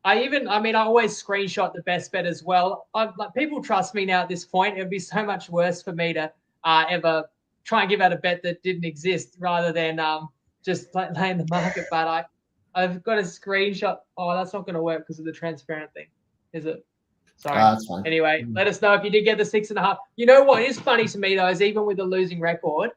I always screenshot the best bet as well. People trust me now at this point. It would be so much worse for me to ever try and give out a bet that didn't exist rather than just laying the market. But I've got a screenshot. Oh, that's not going to work because of the transparent thing, is it? Sorry. That's fine. Anyway, let us know if you did get the 6.5. You know what is funny to me, though, is even with a losing record,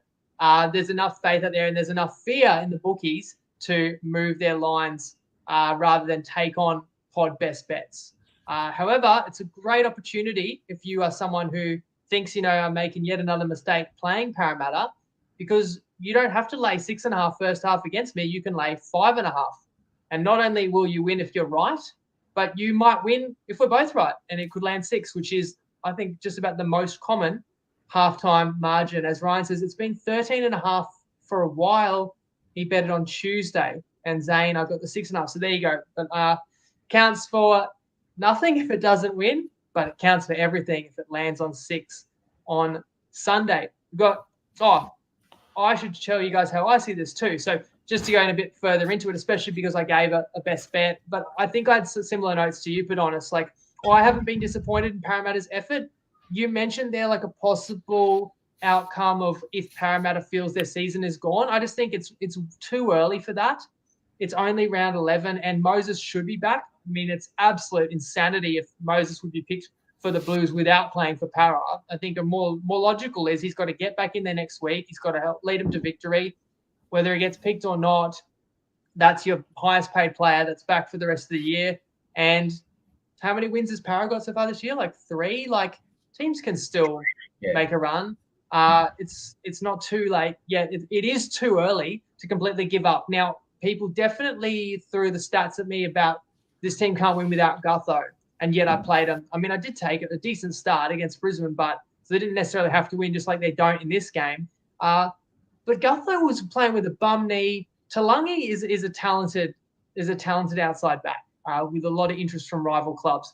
there's enough faith out there and there's enough fear in the bookies to move their lines rather than take on pod best bets. However, it's a great opportunity if you are someone who thinks, I'm making yet another mistake playing Parramatta, because you don't have to lay 6.5 first half against me. You can lay 5.5. And not only will you win if you're right, but you might win if we're both right, and it could land 6, which is, I think, just about the most common halftime margin. As Ryan says, it's been 13.5 for a while. He bet it on Tuesday, and Zane, I've got the 6.5. So there you go. But counts for nothing if it doesn't win, but it counts for everything if it lands on 6 on Sunday. We've got, I should tell you guys how I see this too. So just to go in a bit further into it, especially because I gave a best bet, but I think I had similar notes to you, Podonis. Like, I haven't been disappointed in Parramatta's effort. You mentioned there like a possible outcome of if Parramatta feels their season is gone. I just think it's too early for that. It's only round 11, and Moses should be back. I mean, it's absolute insanity if Moses would be picked for the Blues without playing for Para. I think a more logical is he's got to get back in there next week. He's got to help lead him to victory. Whether he gets picked or not, that's your highest paid player that's back for the rest of the year. And how many wins has Para got so far this year? Like 3. Like teams can still make a run. It's not too late yet. It is too early to completely give up. Now, people definitely threw the stats at me about this team can't win without Gutho, and yet I played them. I mean, I did take a decent start against Brisbane, but so they didn't necessarily have to win, just like they don't in this game. But Gutho was playing with a bum knee. Talangi is a talented outside back with a lot of interest from rival clubs.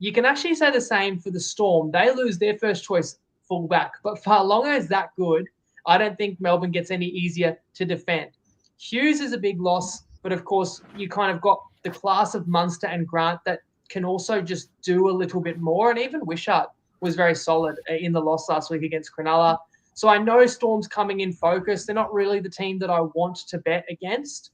You can actually say the same for the Storm. They lose their first choice fullback, but Farlongo is that good. I don't think Melbourne gets any easier to defend. Hughes is a big loss, but of course you kind of got the class of Munster and Grant that can also just do a little bit more. And even Wishart was very solid in the loss last week against Cronulla. So I know Storm's coming in focus. They're not really the team that I want to bet against.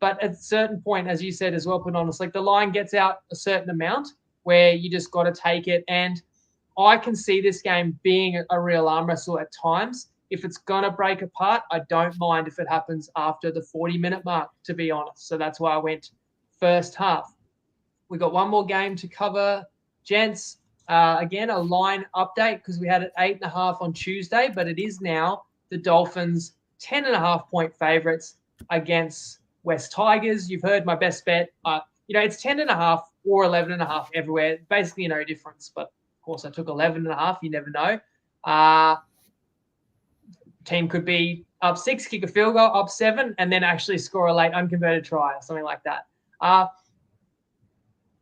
But at a certain point, as you said as well, Podonis, like the line gets out a certain amount where you just got to take it. And I can see this game being a real arm wrestle at times. If it's going to break apart, I don't mind if it happens after the 40-minute mark, to be honest. So that's why I went first half. We got one more game to cover, gents. Again, a line update because we had it 8.5 on Tuesday, but it is now the Dolphins 10.5-point favourites against West Tigers. You've heard my best bet. It's 10.5 or 11.5 everywhere. Basically no difference, but of course I took 11.5. You never know. Team could be up 6, kick a field goal, up 7, and then actually score a late unconverted try or something like that.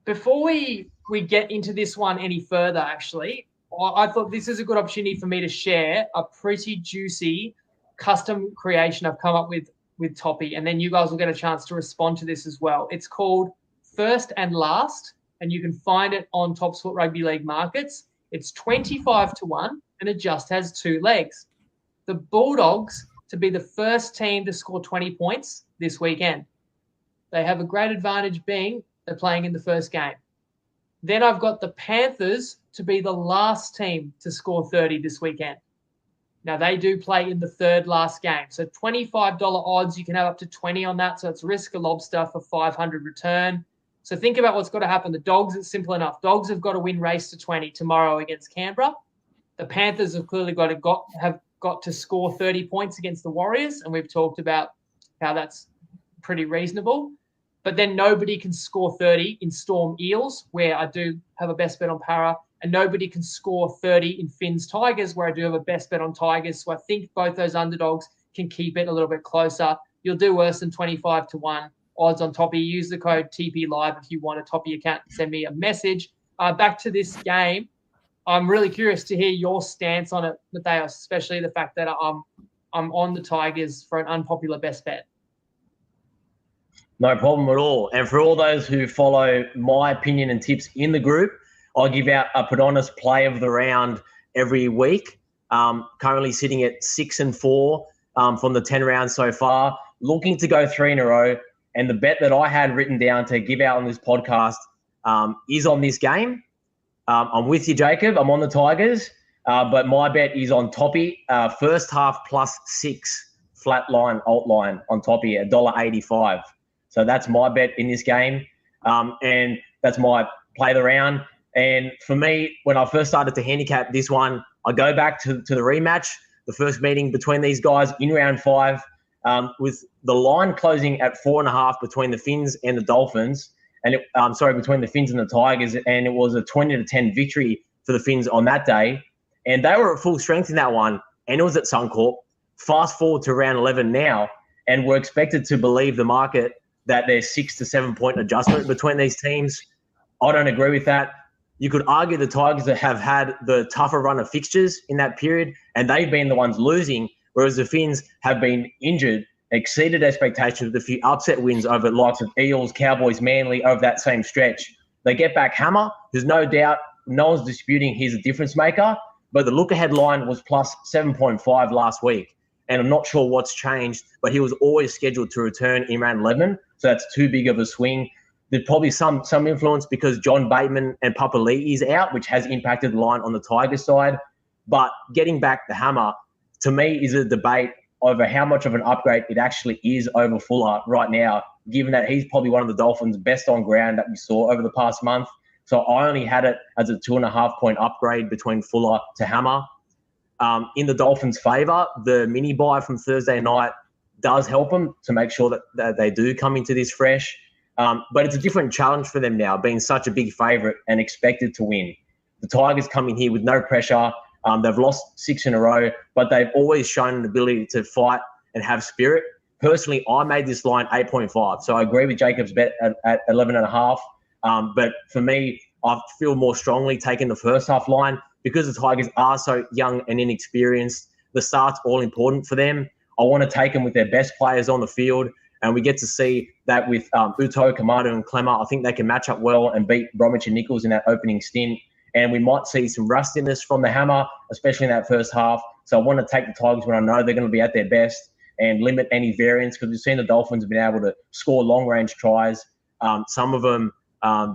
Before we get into this one any further, actually, I thought this is a good opportunity for me to share a pretty juicy custom creation I've come up with Toppy, and then you guys will get a chance to respond to this as well. It's called First and Last, and you can find it on TopSport Rugby League markets. It's 25-1, and it just has 2 legs. The Bulldogs to be the first team to score 20 points this weekend. They have a great advantage being they're playing in the first game. Then I've got the Panthers to be the last team to score 30 this weekend. Now, they do play in the third last game. So $25 odds, you can have up to 20 on that. So it's risk a lobster for 500 return. So think about what's got to happen. The Dogs, it's simple enough. Dogs have got to win race to 20 tomorrow against Canberra. The Panthers have clearly got to score 30 points against the Warriors, and we've talked about how that's pretty reasonable. But then nobody can score 30 in Storm Eels, where I do have a best bet on Para, and nobody can score 30 in Finns Tigers, where I do have a best bet on Tigers. So I think both those underdogs can keep it a little bit closer. You'll do worse than 25-1 odds on Toppy. Use the code TPLive if you want a Toppy account. Send me a message. Back to this game. I'm really curious to hear your stance on it, Matteo, especially the fact that I'm on the Tigers for an unpopular best bet. No problem at all. And for all those who follow my opinion and tips in the group, I'll give out a Podonis play of the round every week. Currently sitting at 6-4 from the 10 rounds so far, looking to go 3 in a row. And the bet that I had written down to give out on this podcast is on this game. I'm with you, Jacob. I'm on the Tigers, but my bet is on Toppy. First half +6 flat line, alt line on Toppy at $1.85. So that's my bet in this game, and that's my play the round. And for me, when I first started to handicap this one, I go back to the rematch, the first meeting between these guys in round 5, with the line closing at 4.5 between the Finns and the Dolphins. And between the Finns and the Tigers, and it was a 20-10 victory for the Finns on that day. And they were at full strength in that one, and it was at Suncorp. Fast forward to round 11 now, and we're expected to believe the market that there's 6 to 7 point adjustment between these teams. I don't agree with that. You could argue the Tigers have had the tougher run of fixtures in that period, and they've been the ones losing, whereas the Finns have been injured, exceeded expectations with a few upset wins over the likes of Eels, Cowboys, Manly over that same stretch. They get back Hammer, who's no doubt, no one's disputing he's a difference maker, but the look-ahead line was plus 7.5 last week. And I'm not sure what's changed, but he was always scheduled to return in round 11, so that's too big of a swing. There's probably some influence because John Bateman and Papa Lee is out, which has impacted the line on the Tigers side. But getting back the hammer, to me, is a debate over how much of an upgrade it actually is over Fuller right now, given that he's probably one of the Dolphins' best on ground that we saw over the past month. So I only had it as a 2.5 point upgrade between Fuller to Hammer. In the Dolphins' favour, the mini buy from Thursday night does help them to make sure that they do come into this fresh. But it's a different challenge for them now, being such a big favourite and expected to win. The Tigers come in here with no pressure. They've lost 6 in a row, but they've always shown an ability to fight and have spirit. Personally, I made this line 8.5. So I agree with Jacob's bet at 11.5. But for me, I feel more strongly taking the first half line because the Tigers are so young and inexperienced. The start's all important for them. I want to take them with their best players on the field. And we get to see that with Uto, Kamado, and Clemmer. I think they can match up well and beat Bromwich and Nichols in that opening stint. And we might see some rustiness from the hammer, especially in that first half. So I want to take the Tigers when I know they're going to be at their best and limit any variance, because we've seen the Dolphins have been able to score long-range tries. Some of them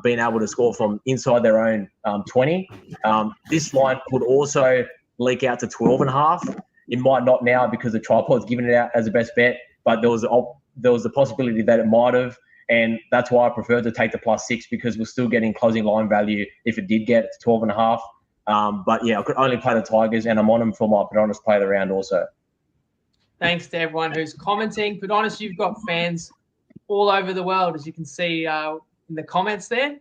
being able to score from inside their own 20. This line could also leak out to 12.5. It might not now because the TryPod's given it out as a best bet, but there was the possibility that it might have. And that's why I prefer to take the +6, because we're still getting closing line value if it did get to 12.5. But yeah, I could only play the Tigers, and I'm on them for my Podonis play of the round also. Thanks to everyone who's commenting. Podonis, you've got fans all over the world, as you can see in the comments there.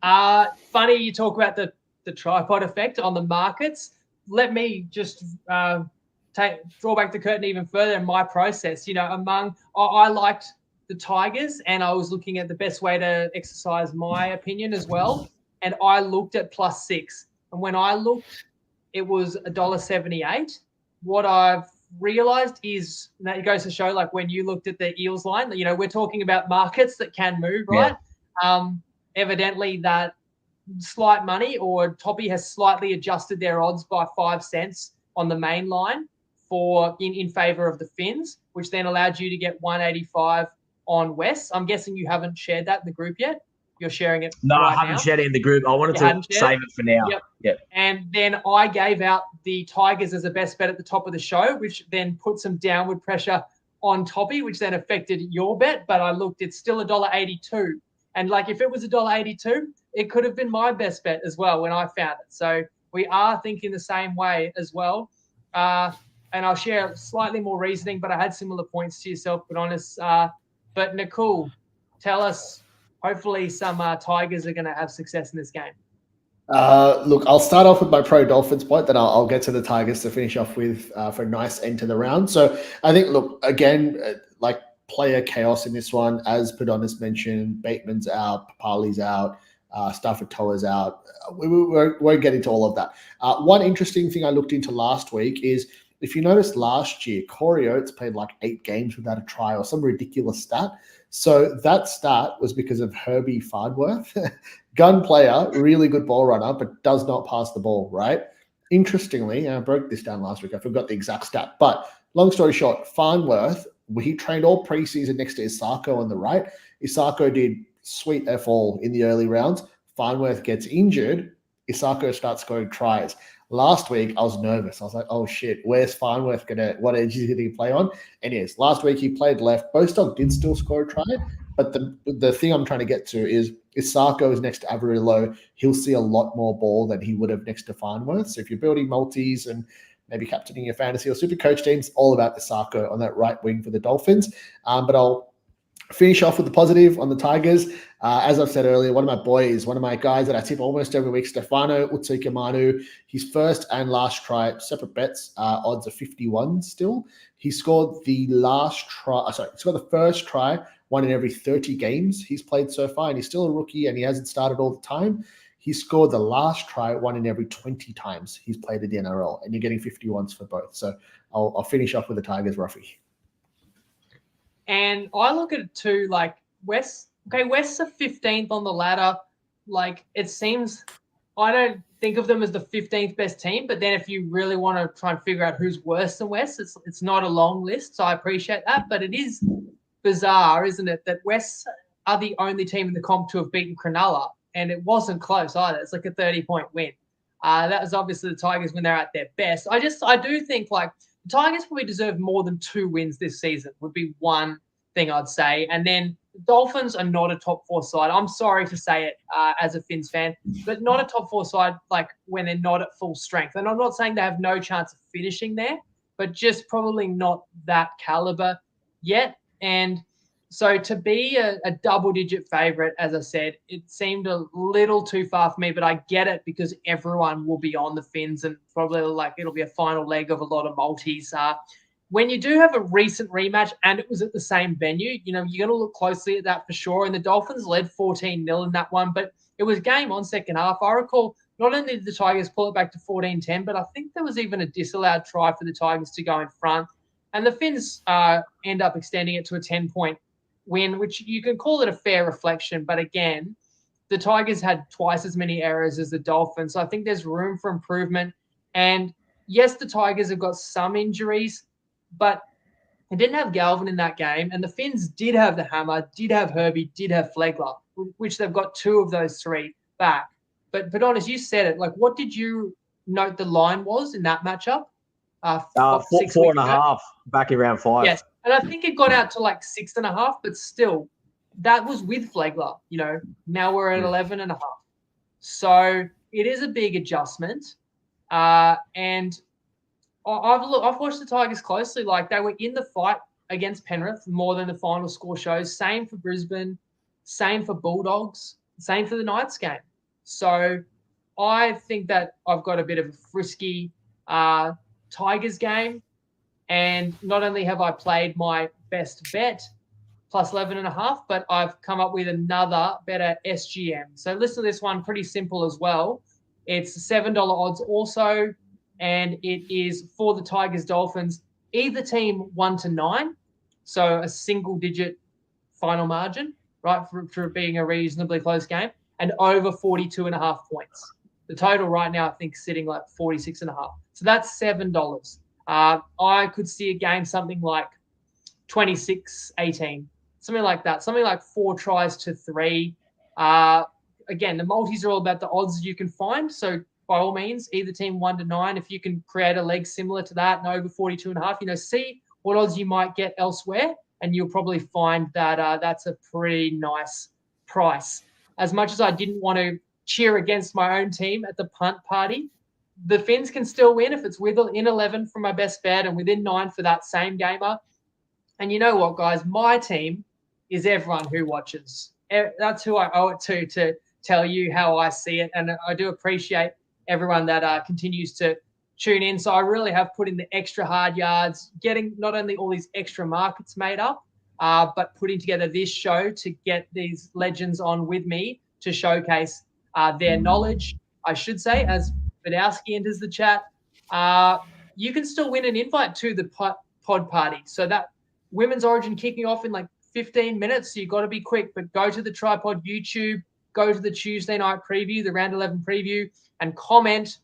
Funny you talk about the TryPod effect on the markets. Let me just draw back the curtain even further in my process. I liked the Tigers, and I was looking at the best way to exercise my opinion as well. And I looked at +6. And when I looked, it was $1.78. What I've realized is that it goes to show, like when you looked at the Eels line, we're talking about markets that can move, right? Yeah. Evidently that slight money, or Toppy has slightly adjusted their odds by 5 cents on the main line in favor of the Finns, which then allowed you to get 185 on West. I'm guessing you haven't shared that in the group yet. You're sharing it. No, right I haven't now. shared it in the group. I wanted to save it for now. Yep. And then I gave out the Tigers as a best bet at the top of the show, which then put some downward pressure on Toppy, which then affected your bet. But I looked, it's still $1.82. And if it was $1.82, it could have been my best bet as well when I found it. So we are thinking the same way as well. And I'll share slightly more reasoning, but I had similar points to yourself, Podonis. But Nakul, tell us, hopefully some Tigers are going to have success in this game. Look, I'll start off with my pro-Dolphins point, then I'll get to the Tigers to finish off with for a nice end to the round. So I think, look, again, player chaos in this one. As Podonis mentioned, Bateman's out, Papali's out, Stafford Toa's out. We won't get into all of that. One interesting thing I looked into last week is, if you noticed last year, Corey Oates played 8 games without a try or some ridiculous stat. So that stat was because of Herbie Farnworth. Gun player, really good ball runner, but does not pass the ball, right? Interestingly, and I broke this down last week, I forgot the exact stat, but long story short, Farnworth, he trained all preseason next to Isako on the right. Isako did sweet F all in the early rounds. Farnworth gets injured. Isako starts scoring tries. Last week, I was nervous. I was like, oh, shit, where's Farnworth what edge is he play on? And yes, last week he played left. Bostock did still score a try, but the thing I'm trying to get to is Isako is next to Averillo. He'll see a lot more ball than he would have next to Farnworth. So if you're building multis and maybe captaining your fantasy or super coach teams, all about Isako on that right wing for the Dolphins. But I'll finish off with the positive on the Tigers. As I've said earlier, one of my boys, one of my guys that I tip almost every week, Stefano Utsikamanu, his first and last try, separate bets, odds are 51 still. He scored the first try, 1 in every 30 games he's played so far, and he's still a rookie and he hasn't started all the time. He scored the last try 1 in every 20 times he's played in the NRL, and you're getting 51s for both. So I'll finish off with the Tigers, Ruffy. And I look at it too, West. Okay, West's a 15th on the ladder. It seems, I don't think of them as the 15th best team, but then if you really want to try and figure out who's worse than West, it's not a long list. So I appreciate that, but it is bizarre, isn't it, that West are the only team in the comp to have beaten Cronulla, and it wasn't close either. It's like a 30-point win. That was obviously the Tigers when they're at their best. I do think like the Tigers probably deserve more than 2 wins this season would be one thing I'd say. And then the Dolphins are not a top 4 side. I'm sorry to say it as a Finns fan, but not a top 4 side like when they're not at full strength. And I'm not saying they have no chance of finishing there, but just probably not that caliber yet. And so to be a double-digit favourite, as I said, it seemed a little too far for me, but I get it because everyone will be on the Finns and probably like it'll be a final leg of a lot of multis. When you do have a recent rematch and it was at the same venue, you know, you're going to look closely at that for sure. And the Dolphins led 14-0 in that one, but it was game on second half. I recall not only did the Tigers pull it back to 14-10, but I think there was even a disallowed try for the Tigers to go in front. And the Finns end up extending it to a 10-point win, which you can call it a fair reflection. But again, the Tigers had twice as many errors as the Dolphins. So I think there's room for improvement. And yes, the Tigers have got some injuries, but they didn't have Galvin in that game. And the Finns did have the hammer, did have Herbie, did have Flegler, which they've got 2 of those 3 back. But Podonis, you said it. Like, what did you note the line was in that matchup? 4.5 back in round 5. Yes. And I think it got out to like 6.5, but still, that was with Flegler. You know, now we're at 11.5. So it is a big adjustment. And I've watched the Tigers closely. Like they were in the fight against Penrith more than the final score shows. Same for Brisbane, same for Bulldogs, same for the Knights game. So I think that I've got a bit of a frisky Tigers game. And not only have I played my best bet plus 11.5, but I've come up with another better SGM. So listen to this one, pretty simple as well. It's $7 odds also, and it is for the Tigers Dolphins, either team 1-9, so a single-digit final margin, right, for being a reasonably close game, and over 42.5 points. The total right now, I think, is sitting like 46.5. So that's $7. I could see a game something like 26-18, something like that, something like 4 tries to 3. Again, the multis are all about the odds you can find. So by all means, either team 1-9, if you can create a leg similar to that and over 42.5, you know, see what odds you might get elsewhere, and you'll probably find that that's a pretty nice price. As much as I didn't want to cheer against my own team at the punt party, the Finns can still win if it's within 11 from my best bet and within 9 for that same gamer. And you know what, guys? My team is everyone who watches. That's who I owe it to tell you how I see it. And I do appreciate everyone that continues to tune in. So I really have put in the extra hard yards, getting not only all these extra markets made up, but putting together this show to get these legends on with me to showcase their knowledge, I should say, as Badowski enters the chat. You can still win an invite to the pod party. So that Women's Origin kicking off in like 15 minutes. So you've got to be quick, but go to the TryPod YouTube, go to the Tuesday night preview, the round 11 preview, and comment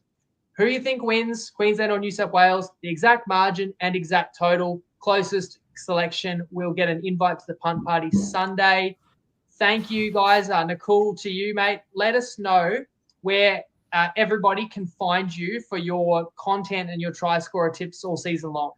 who you think wins, Queensland or New South Wales, the exact margin and exact total. Closest selection will get an invite to the punt party Sunday. Thank you, guys. Nakul, to you, mate. Let us know where everybody can find you for your content and your try scorer tips all season long.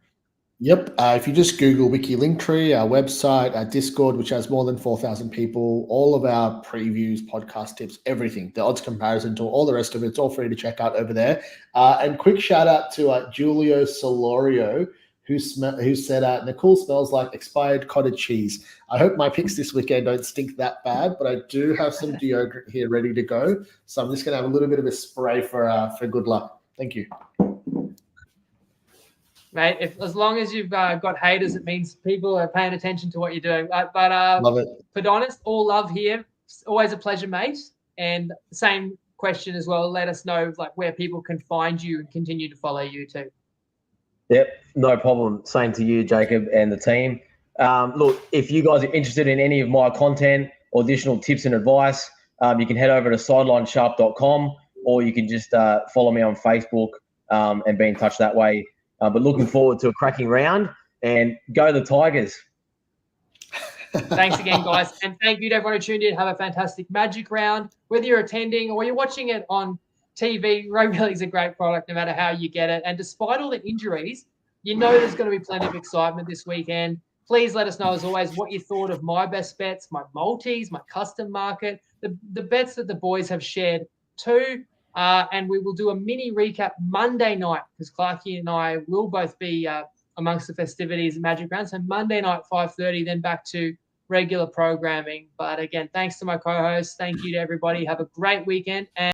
Yep. If you just Google Wiki Linktree, our website, our Discord, which has more than 4,000 people, all of our previews, podcast tips, everything, the odds comparison to all the rest of it, it's all free to check out over there. And quick shout out to Julio Solorio, who said, Nakul smells like expired cottage cheese. I hope my picks this weekend don't stink that bad, but I do have some deodorant here ready to go. So I'm just going to have a little bit of a spray for good luck. Thank you. Mate, as long as you've got haters, it means people are paying attention to what you're doing. But love it. Podonis, all love here. It's always a pleasure, mate. And same question as well. Let us know like where people can find you and continue to follow you too. Yep, no problem. Same to you, Jacob, and the team. Look, if you guys are interested in any of my content or additional tips and advice, you can head over to sidelinesharp.com, or you can just follow me on Facebook and be in touch that way. But looking forward to a cracking round, and go the Tigers. Thanks again, guys. And thank you to everyone who tuned in. Have a fantastic Magic Round. Whether you're attending or you're watching it on TV, rugby league's a great product no matter how you get it. And despite all the injuries, you know there's going to be plenty of excitement this weekend. Please let us know, as always, what you thought of my best bets, my multis, my custom market, the bets that the boys have shared too. And we will do a mini recap Monday night because Clarkie and I will both be amongst the festivities at Magic Round. So Monday night, 5:30, then back to regular programming. But again, thanks to my co-hosts. Thank you to everybody. Have a great weekend. And